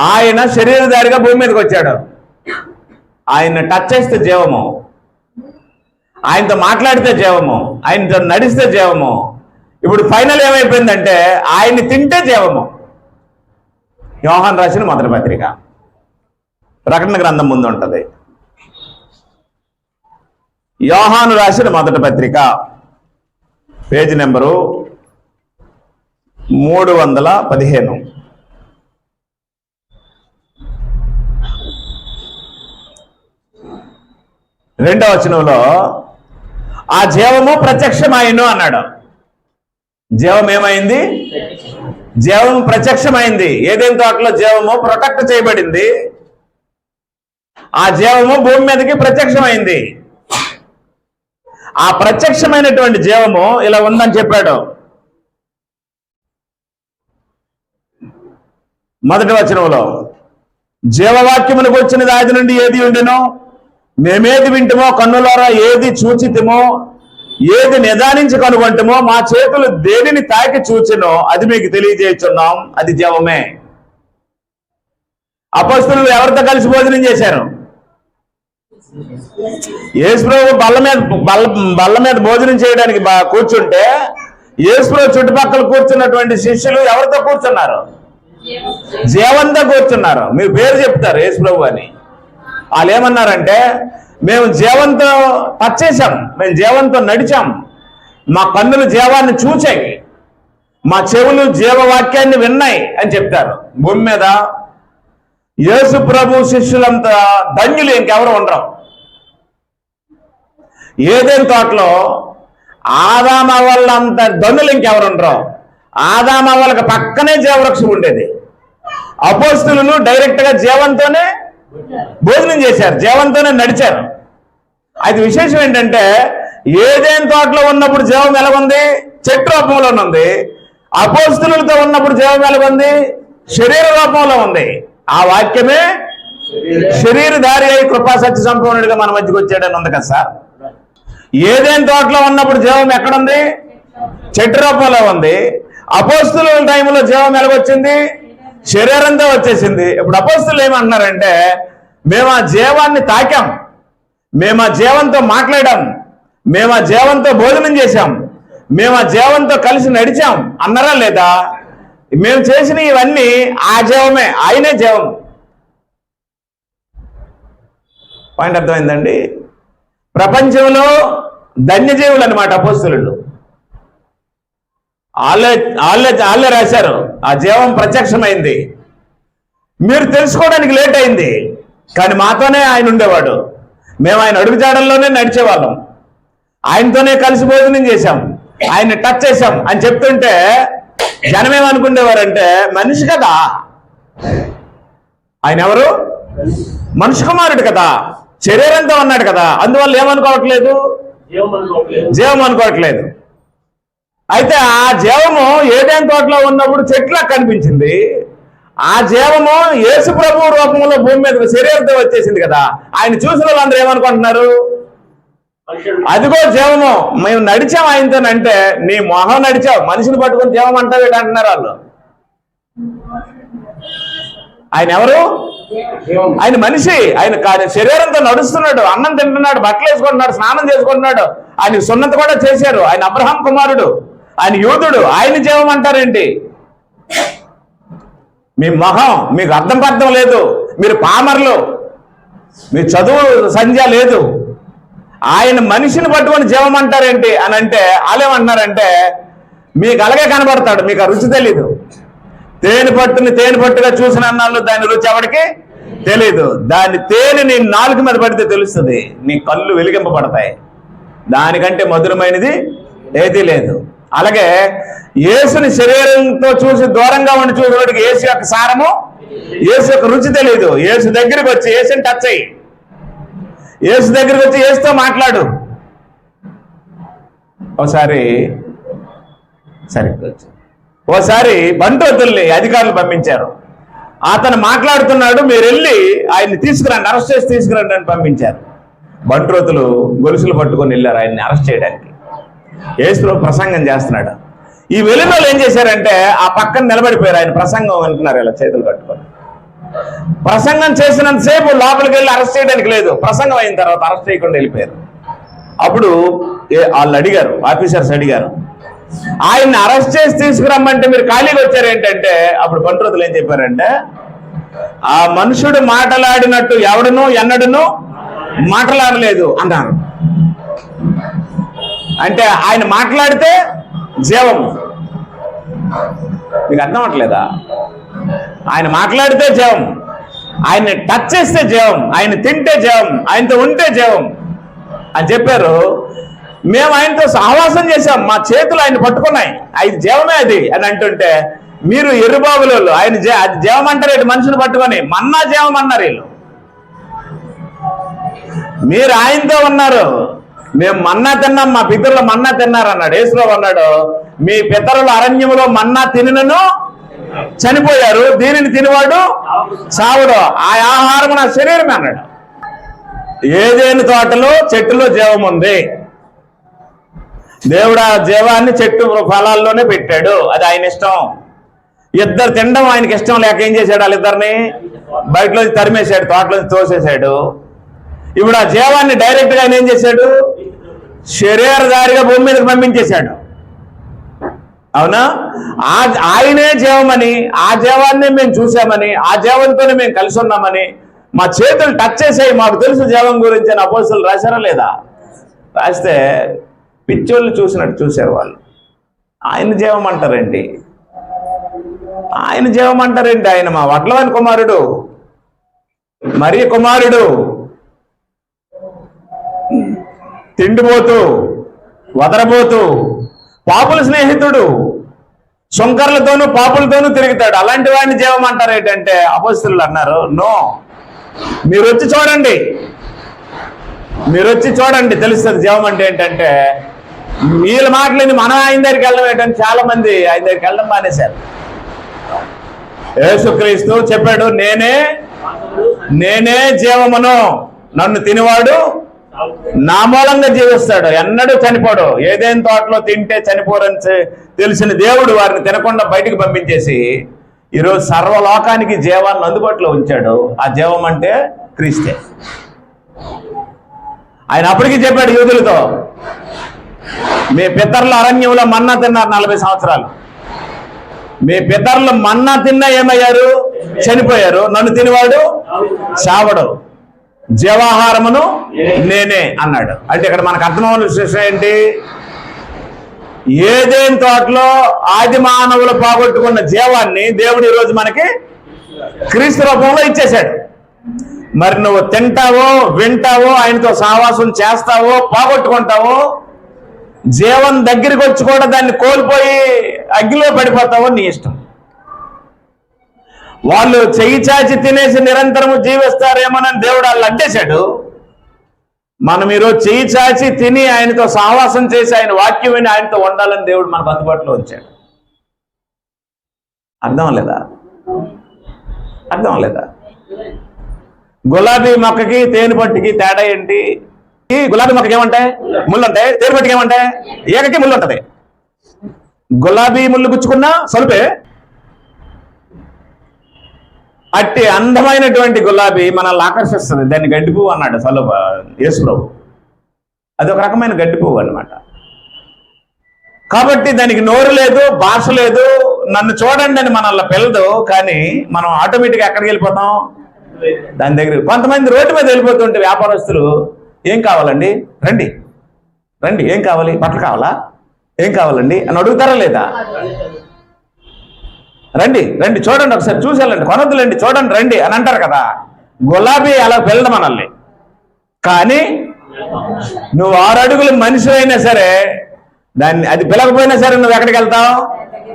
A: ఆయన శరీరధారిగా భూమి మీదకి వచ్చాడు. ఆయన టచ్ చేస్తే జీవము, ఆయనతో మాట్లాడితే జీవము, ఆయనతో నడిస్తే జీవము. ఇప్పుడు ఫైనల్ ఏమైపోయిందంటే ఆయన్ని తింటే జీవము. యోహాను రాసిన మొదటి పత్రిక, ప్రకటన గ్రంథం ముందు ఉంటుంది. యోహాను రాసిన మొదటి పత్రిక, పేజీ నెంబరు 315. రెండవ వచనంలో ఆ జీవము ప్రత్యక్షమైను అన్నాడు. జీవం ఏమైంది? జీవం ప్రత్యక్షమైంది. ఏదేం తోటలో జీవము ప్రొటెక్ట్ చేయబడింది, ఆ జీవము భూమి మీదకి ప్రత్యక్షమైంది. ఆ ప్రత్యక్షమైనటువంటి జీవము ఇలా ఉందని చెప్పాడు. మొదటి వచనంలో జీవవాక్యమునకు వచ్చినది ఆది నుండి ఏది ఉండెనో, మేమేది వింటమో, కన్నులారా ఏది చూచితిమో, ఏది నిదానించి కనుగొంటమో, మా చేతులు దేనిని తాకి చూచినో అది మీకు తెలియజేస్తున్నాం, అది జీవమే. అపొస్తలులు ఎవరితో కలిసి భోజనం చేశారు? యేసుప్రభు బల్ల మీద భోజనం చేయడానికి కూర్చుంటే యేసుప్రభు చుట్టుపక్కల కూర్చున్నటువంటి శిష్యులు ఎవరితో కూర్చున్నారు? జీవంతో కూర్చున్నారు. మీరు పేరు చెప్తారు యేసుప్రభు అని. వాళ్ళు ఏమన్నారంటే, మేము జీవంతో టచ్ చేశాం, మేము జీవంతో నడిచాం, మా కన్నులు జీవాన్ని చూచాయి, మా చెవులు జీవవాక్యాన్ని విన్నాయి అని చెప్తారు. భూమి మీద యేసు ప్రభు శిష్యులంతా ధన్యులు, ఇంకెవరు ఉండరు. ఏదేం తోటలో ఆదామవ్వలంత ధనులు ఇంకెవరు ఉండరు. ఆదామవ్వలకు పక్కనే జీవవృక్షం ఉండేది. అపోస్తలులు డైరెక్ట్ గా జీవంతోనే భోజనం చేశారు, జీవంతోనే నడిచారు. అది విశేషం ఏంటంటే, ఏదేం తోటలో ఉన్నప్పుడు జీవం ఎలాగుంది? చెట్టు రూపంలో ఉంది. అపోస్తలులతో ఉన్నప్పుడు జీవం ఎలాగుంది? శరీర రూపంలో ఉంది. ఆ వాక్యమే శరీరధారి అయి కృపా సత్య సంపూర్ణుడిగా మన మధ్యకి వచ్చాడని ఉంది కదా సార్. ఏదేం తోటలో ఉన్నప్పుడు జీవం ఎక్కడుంది? చెట్టు రూపంలో ఉంది. అపోస్తలుల టైంలో జీవం ఎలాగొచ్చింది? శరీరంతో వచ్చేసింది. ఇప్పుడు అపోస్తలులు ఏమంటున్నారంటే, మేము ఆ జీవాన్ని తాకాం, మేము ఆ జీవంతో మాట్లాడాం, మేము ఆ జీవంతో భోజనం చేశాం, మేము ఆ జీవంతో కలిసి నడిచాం అన్నారా లేదా? మేము చేసిన ఇవన్నీ ఆ జీవమే, ఆయనే జీవం. పాయింట్ అర్థమైందండి? ప్రపంచంలో ధన్యజీవులు అనమాట అపోస్తలులు. వాళ్ళే రాశారు, ఆ జీవం ప్రత్యక్షమైంది. మీరు తెలుసుకోవడానికి లేట్ అయింది. కానీ మాతోనే ఆయన ఉండేవాడు. మేము ఆయన అడుగుజాడల్లోనే నడిచేవాళ్ళం, ఆయనతోనే కలిసి భోజనం చేశాం, ఆయన్ని టచ్ చేశాం అని చెప్తుంటే జనం ఏమనుకునేవారంటే మనిషి కదా, ఆయన ఎవరు? మనిషి కుమారుడు కదా, శరీరంతో ఉన్నాడు కదా, అందువల్ల ఏమనుకోవట్లేదు? జీవం అనుకోవట్లేదు. అయితే ఆ జీవము ఏదైనా తోటలో ఉన్నప్పుడు చెట్లకు కనిపించింది. ఆ జీవము యేసు ప్రభు రూపంలో భూమి మీద శరీరంతో వచ్చేసింది కదా. ఆయన చూసిన వాళ్ళందరూ ఏమనుకుంటున్నారు? అదిగో జీవము, మేము నడిచాం ఆయనతోనంటే నీ మొహం నడిచావు, మనిషిని పట్టుకుని జీవం అంటావు అంటున్నారు వాళ్ళు. ఆయన ఎవరు? ఆయన మనిషి. ఆయన శరీరంతో నడుస్తున్నాడు, అన్నం తింటున్నాడు, బట్టలు వేసుకుంటున్నాడు, స్నానం చేసుకుంటున్నాడు. ఆయన సున్నతి కూడా చేశారు. ఆయన అబ్రహాం కుమారుడు, ఆయన యూదుడు. ఆయన జీవం అంటారేంటి? మీ మొహం, మీకు అర్థం లేదు, మీరు పామర్లు, మీ చదువు సంధ్య లేదు. ఆయన మనిషిని పట్టుకొని జీవం అంటారేంటి అని అంటే వాళ్ళేమంటున్నారంటే మీకు అలాగే కనబడతాడు, మీకు ఆ రుచి తెలీదు. తేనె పట్టుగా చూసిన అన్నాళ్ళు దాని రుచి ఎవరికి తెలీదు. దాని తేనె నీ నాలుక మీద పడితే తెలుస్తుంది, నీ కళ్ళు వెలిగింపబడతాయి. దానికంటే మధురమైనది ఏదీ లేదు. అలాగే యేసుని శరీరంతో చూసి దూరంగా ఉండి చూసినోడికి యేసు యొక్క సారము, యేసు యొక్క రుచి తెలియదు. యేసు దగ్గరికి వచ్చి యేసుని టచ్ అయ్యి, యేసు దగ్గరికి వచ్చి యేసుతో మాట్లాడు. ఓసారి బంటోతుల్ని అధికారులు పంపించారు. అతను మాట్లాడుతున్నాడు, మీరు వెళ్ళి ఆయన్ని తీసుకురండి, అరెస్ట్ చేసి తీసుకురండి అని పంపించారు. బంట్రోతులు గొలుసులు పట్టుకొని వెళ్ళారు ఆయన్ని అరెస్ట్ చేయడానికి. యేసు ప్రసంగం చేస్తున్నాడు. ఈ వెళ్ళిన వాళ్ళు ఏం చేశారంటే ఆ పక్కన నిలబడిపోయారు. ఆయన ప్రసంగం వింటున్నారు, ఇలా చేతులు కట్టుకొని. ప్రసంగం చేసినంతసేపు లోపలికి వెళ్ళి అరెస్ట్ చేయడానికి లేదు. ప్రసంగం అయిన తర్వాత అరెస్ట్ చేయకుండా వెళ్ళిపోయారు. అప్పుడు వాళ్ళు అడిగారు, ఆఫీసర్స్ అడిగారు, ఆయన్ని అరెస్ట్ చేసి తీసుకురమ్మంటే మీరు ఖాళీగా వచ్చారు ఏంటంటే, అప్పుడు బంట్రోతులు ఏం చెప్పారంటే ఆ మనుషుడు మాట్లాడినట్టు ఎవడునూ ఎన్నడూనూ మాట్లాడలేదు అన్నారు. అంటే ఆయన మాట్లాడితే జీవము. మీకు అర్థం అవట్లేదా? ఆయన మాట్లాడితే జీవం, ఆయన్ని టచ్ చేస్తే జీవం, ఆయన తింటే జీవం, ఆయనతో ఉంటే జీవం అని చెప్పారు. మేము ఆయనతో సహవాసం చేశాం, మా చేతులు ఆయన పట్టుకున్నాయి, ఆయన జీవమే అది అని అంటుంటే మీరు ఎర్రుబాబులు, ఆయన అది జీవం అంటారు, మనిషిని పట్టుకొని మన్నా జీవం అన్నారు వీళ్ళు. మీరు ఆయనతో ఉన్నారు, మేము మన్నా తిన్నాం, మా పితరులు మన్నా తిన్నారు అన్నాడు. యేసులో అన్నాడు, మీ పితరులు అరణ్యములో మన్నా తినను చనిపోయారు, దీనిని తినివాడు చావుడు, ఆ ఆహారం నా శరీరమే అన్నాడు. ఏదేని తోటలో చెట్టులో జీవం ఉంది. దేవుడు ఆ జీవాన్ని చెట్టు ఫలాల్లోనే పెట్టాడు, అది ఆయన ఇష్టం. ఇద్దరు తినడం ఆయనకి ఇష్టం లేక ఏం చేశాడు, వాళ్ళిద్దరిని బయటలోంచి తరిమేశాడు, తోటలోంచి తోసేశాడు. ఇప్పుడు ఆ జీవాన్ని డైరెక్ట్గా ఆయన ఏం చేశాడు, శరీరధారిగా భూమి మీదకి పంపించేశాడు. అవునా? ఆయనే జీవమని, ఆ జీవాన్ని మేము చూసామని, ఆ జీవంతోనే మేము కలిసి ఉన్నామని మా చేతులు టచ్ చేసాయి, మాకు తెలుసు జీవం గురించి అని అపోస్తలులు రాశారా లేదా? రాస్తే పిచ్చోళ్ళు చూసినట్టు చూశారు వాళ్ళు. ఆయన జీవం అంటారేంటి? ఆయన జీవం అంటారేంటి? ఆయన మా వడ్లవాని కుమారుడు, మరి కుమారుడు, తిండిపోతూ వదరబోతూ పాపుల స్నేహితుడు, శంకర్లతోనూ పాపులతోనూ తిరుగుతాడు. అలాంటి వాడిని జీవం అంటారు ఏంటంటే అపోస్తలులు అన్నారు, నో, మీరు వచ్చి చూడండి, మీరు వచ్చి చూడండి తెలుస్తుంది జీవం అంటే ఏంటంటే. వీళ్ళ మాటలని మనం ఆయన దగ్గరికి వెళ్ళడం ఏంటంటే చాలా మంది ఆయన దగ్గరికి వెళ్ళడం మానేశారు. యేసుక్రీస్తు చెప్పాడు, నేనే జీవమును, నన్ను తినివాడు నా మూలంగా జీవిస్తాడు, ఎన్నడూ చనిపోడు. ఏదైనా తోటలో తింటే చనిపోరని తెలిసిన దేవుడు వారిని తినకుండా బయటికి పంపించేసి ఈరోజు సర్వలోకానికి జీవాన్ని అందుబాటులో ఉంచాడు. ఆ జీవం అంటే క్రీస్తే. ఆయన అప్పటికి చెప్పాడు యూదులతో, మీ పితరుల అరణ్యంలో మన్నా తిన్నారు 40 సంవత్సరాలు, మీ పితరులు మన్నా తిన్నా ఏమయ్యారు, చనిపోయారు, నన్ను తినివాడు చావడు, జీవాహారమును నేనే అన్నాడు. అంటే ఇక్కడ మనకు అర్థమవుతున్న విషయం ఏంటి, ఏదేని తోటలో ఆది మానవులు పోగొట్టుకున్న జీవాన్ని దేవుడు ఈరోజు మనకి క్రీస్తు రూపంలో ఇచ్చేశాడు. మరి నువ్వు తింటావో, వింటావో, ఆయనతో సహవాసం చేస్తావో, పోగొట్టుకుంటావో, జీవం దగ్గరికి వచ్చి కూడా దాన్ని కోల్పోయి అగ్గిలో పడిపోతావో నీ ఇష్టం. వాళ్ళు చెయ్యి చాచి తినేసి నిరంతరము జీవిస్తారేమోనని దేవుడు వాళ్ళు అడ్డేశాడు. మనం ఈరోజు చెయ్యి చాచి తిని ఆయనతో సహవాసం చేసి ఆయన వాక్యం విని ఆయనతో ఉండాలని దేవుడు మనకు అందుబాటులో వచ్చాడు. అర్థం లేదా? అర్థం లేదా? గులాబీ మొక్కకి తేనె పట్టుకి తేడా ఏంటి? ఈ గులాబీ మొక్కకి ఏమంటాయి? ముళ్ళు ఉంటాయి. తేనె పట్టుకి ఏమంటాయి? ఏకకి ముళ్ళు ఉంటుంది. గులాబీ ముళ్ళు గుచ్చుకున్నా సొలుపే. అట్టి అందమైనటువంటి గులాబీ మనల్ని ఆకర్షిస్తుంది. దాన్ని గడ్డి పువ్వు అన్నాడు యేసు ప్రభు. అది ఒక రకమైన గడ్డి పువ్వు అన్నమాట. కాబట్టి దానికి నోరు లేదు, భాష లేదు, నన్ను చూడండి అని మనల్ని పిల్లదు. కానీ మనం ఆటోమేటిక్గా ఎక్కడికి వెళ్ళిపోతాం? దాని దగ్గర. కొంతమంది రోడ్డు మీద వెళ్ళిపోతుంటే వ్యాపారస్తులు, ఏం కావాలండి, రండి రండి, ఏం కావాలి, బట్టలు కావాలా, ఏం కావాలండి అని అడుగుతారా లేదా? రండి రండి చూడండి, ఒకసారి చూసి వెళ్ళండి, కొనొద్దులేండి, చూడండి రండి అని అంటారు కదా. గులాబీ అలా పిల్లదు మనల్ని. కానీ నువ్వు 6 అడుగులు మనిషి అయినా సరే, దాన్ని అది పిలకపోయినా సరే నువ్వు ఎక్కడికి వెళ్తావు?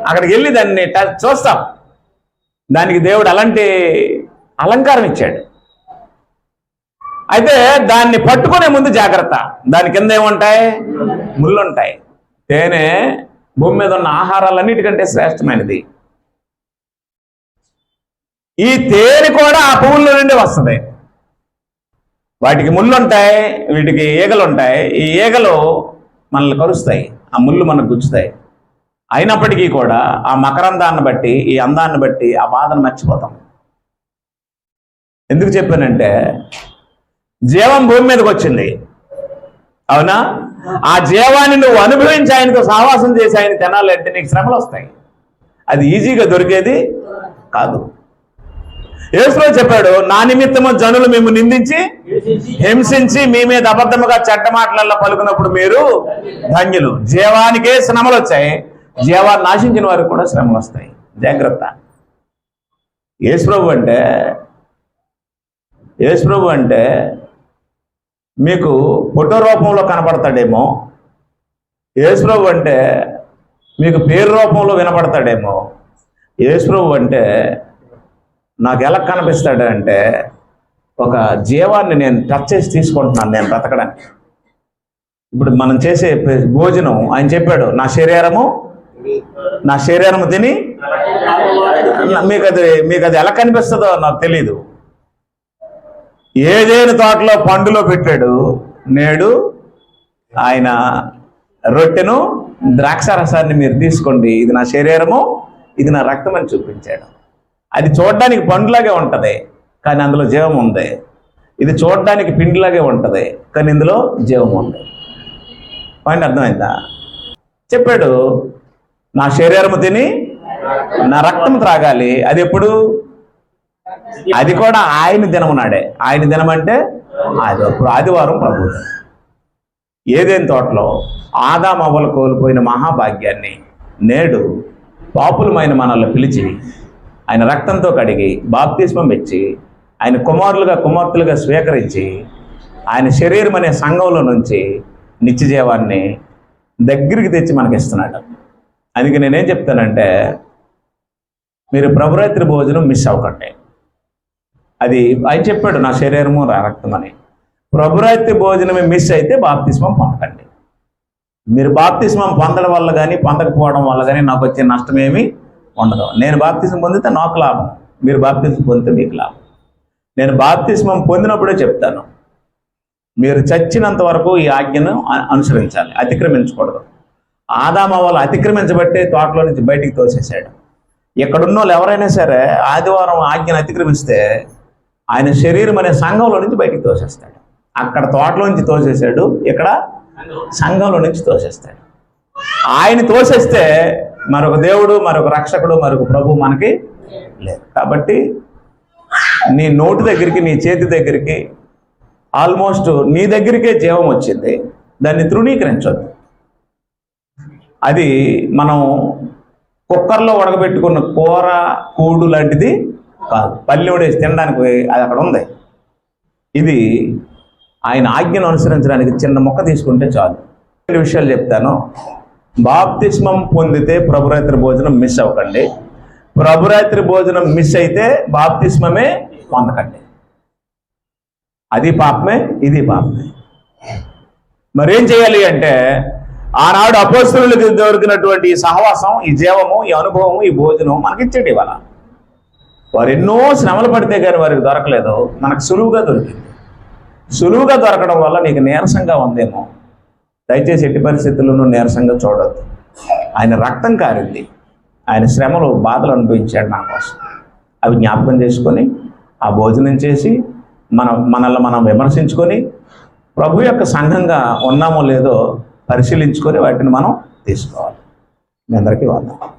A: అక్కడికి వెళ్ళి దాన్ని చూస్తావు. దానికి దేవుడు అలాంటి అలంకారం ఇచ్చాడు. అయితే దాన్ని పట్టుకునే ముందు జాగ్రత్త. దాని కింద ఏముంటాయి? ముళ్ళు ఉంటాయి. తేనె భూమి మీద ఉన్న ఆహారాలన్నిటికంటే శ్రేష్టమైనది. ఈ తేనె కూడా ఆ పువ్వుల నుండి వస్తుంది. వాటికి ముళ్ళు ఉంటాయి, వీటికి ఈగలు ఉంటాయి. ఈ ఈగలు మనల్ని కరుస్తాయి, ఆ ముళ్ళు మనకు గుచ్చుతాయి. అయినప్పటికీ కూడా ఆ మకరందాన్ని బట్టి, ఈ అందాన్ని బట్టి ఆ బాధను మర్చిపోతాం. ఎందుకు చెప్పానంటే, జీవం భూమి మీదకి వచ్చింది, అవునా? ఆ జీవాన్ని నువ్వు అనుభవించి ఆయనతో సహవాసం చేసి ఆయన తినాలంటే నీకు శ్రమలు వస్తాయి. అది ఈజీగా దొరికేది కాదు. యేసు చెప్పాడు, నా నిమిత్తము జనులు మేము నిందించి హింసించి మీ మీద అబద్ధముగా చెడ్డ మాటలలో పలుకున్నప్పుడు మీరు ధన్యులు. జీవానికే శ్రమలు వచ్చాయి, జీవాన్ని నాశించిన వారికి కూడా శ్రమలు వస్తాయి. జాగ్రత్త. యేసు ప్రభు అంటే మీకు ఫోటో రూపంలో కనపడతాడేమో, యేసు ప్రభు అంటే మీకు పేరు రూపంలో వినపడతాడేమో. యేసు ప్రభు అంటే నాకు ఎలా కనిపిస్తాడంటే, ఒక జీవాన్ని నేను టచ్ చేసి తీసుకుంటున్నాను నేను బ్రతకడానికి. ఇప్పుడు మనం చేసే భోజనం ఆయన చెప్పాడు, నా శరీరము తిని. మీకు అది ఎలా కనిపిస్తుందో నాకు తెలీదు. ఏదేని తోటలో పండులో పెట్టాడు, నేడు ఆయన రొట్టెను ద్రాక్షారసాన్ని మీరు తీసుకోండి, ఇది నా శరీరము, ఇది నా రక్తం అని చూపించాడు. అది చూడడానికి పండులాగే ఉంటుంది, కానీ అందులో జీవం ఉంది. ఇది చూడడానికి పిండిలాగే ఉంటుంది, కానీ ఇందులో జీవం ఉంది. పాయింట్ అర్థమైందా? చెప్పాడు, నా శరీరము తిని నా రక్తం త్రాగాలి. అది ఎప్పుడు? అది కూడా ఆయన దినము నాడే. ఆయన దినం అంటే అది అప్పుడు ఆదివారం ప్రభు. ఏదేని తోటలో ఆదాము అవ్వలు కోల్పోయిన మహాభాగ్యాన్ని నేడు పాపులమైన మనల్ని పిలిచి ఆయన రక్తంతో కడిగి బాప్తిస్మం ఇచ్చి ఆయన కుమార్తెలుగా స్వీకరించి ఆయన శరీరం అనే సంఘంలో నుంచి నిత్యజీవాన్ని దగ్గరికి తెచ్చి మనకిస్తున్నాడు. అందుకే నేనేం చెప్తానంటే, మీరు ప్రభురాత్రి భోజనం మిస్ అవ్వకండి. అది ఆయన చెప్పాడు, నా శరీరము నా రక్తం అని. ప్రభురాత్రి భోజనమే మిస్ అయితే బాప్తిస్మం పొందకండి. మీరు బాప్తిస్మం పొందడం వల్ల కానీ పొందకపోవడం వల్ల కానీ నాకు వచ్చే నష్టమేమీ ఉండదు. నేను బాప్తిస్మం పొందితే నాకు లాభం, మీరు బాప్తిస్మం పొందితే మీకు లాభం. నేను బాప్తిస్మం పొందినప్పుడే చెప్తాను, మీరు చచ్చినంత వరకు ఈ ఆజ్ఞను అనుసరించాలి, అతిక్రమించకూడదు. ఆదాము అవ్వలు అతిక్రమించబట్టే తోటలో నుంచి బయటికి తోసేశాడు. ఎక్కడున్న వాళ్ళు ఎవరైనా సరే ఆదివారం ఆజ్ఞను అతిక్రమిస్తే ఆయన శరీరం అనే సంఘంలో నుంచి బయటికి తోసేస్తాడు. అక్కడ తోటలోంచి తోసేశాడు, ఇక్కడ సంఘంలో నుంచి తోసేస్తాడు. ఆయన తోసేస్తే మరొక దేవుడు, మరొక రక్షకుడు, మరొక ప్రభు మనకి లేదు. కాబట్టి నీ నోటి దగ్గరికి, నీ చేతి దగ్గరికి, ఆల్మోస్ట్ నీ దగ్గరికే జీవం వచ్చింది, దాన్ని తృణీకరించొద్దు. అది మనం కుక్కర్లో ఉడకబెట్టుకున్న కూర కూడు లాంటిది కాదు. పల్లె ఉడేసి తినడానికి అది అక్కడ ఉంది. ఇది ఆయన ఆజ్ఞను అనుసరించడానికి చిన్న మొక్క తీసుకుంటే చాలు. 2 విషయాలు చెప్తాను. బాప్తిస్మం పొందితే ప్రభురాత్రి భోజనం మిస్ అవ్వకండి. ప్రభురాత్రి భోజనం మిస్ అయితే బాప్తిస్మమే పొందకండి. అది పాపమే, ఇది పాపమే. మరేం చేయాలి అంటే, ఆనాడు అపోస్తలులకు దొరికినటువంటి ఈ సహవాసం, ఈ జీవము, ఈ అనుభవం, ఈ భోజనం మనకిచ్చేటి ఇవాళ. వారు ఎన్నో శ్రమలు పడితే కానీ వారికి దొరకలేదు, మనకు సులువుగా దొరికింది. సులువుగా దొరకడం వల్ల నీకు నీరసంగా ఉందేమో, దయచేసి ఎట్టి పరిస్థితుల్లోనూ నీరసంగా చూడొద్దు. ఆయన రక్తం కారింది, ఆయన శ్రమలు, బాధలు అనుభవించాడు నా కోసం. అవి జ్ఞాపకం చేసుకొని ఆ భోజనం చేసి మనల్ని మనం విమర్శించుకొని ప్రభు యొక్క సంఘంగా ఉన్నామో లేదో పరిశీలించుకొని వాటిని మనం తీసుకోవాలి. మీ అందరికీ వందనాలు.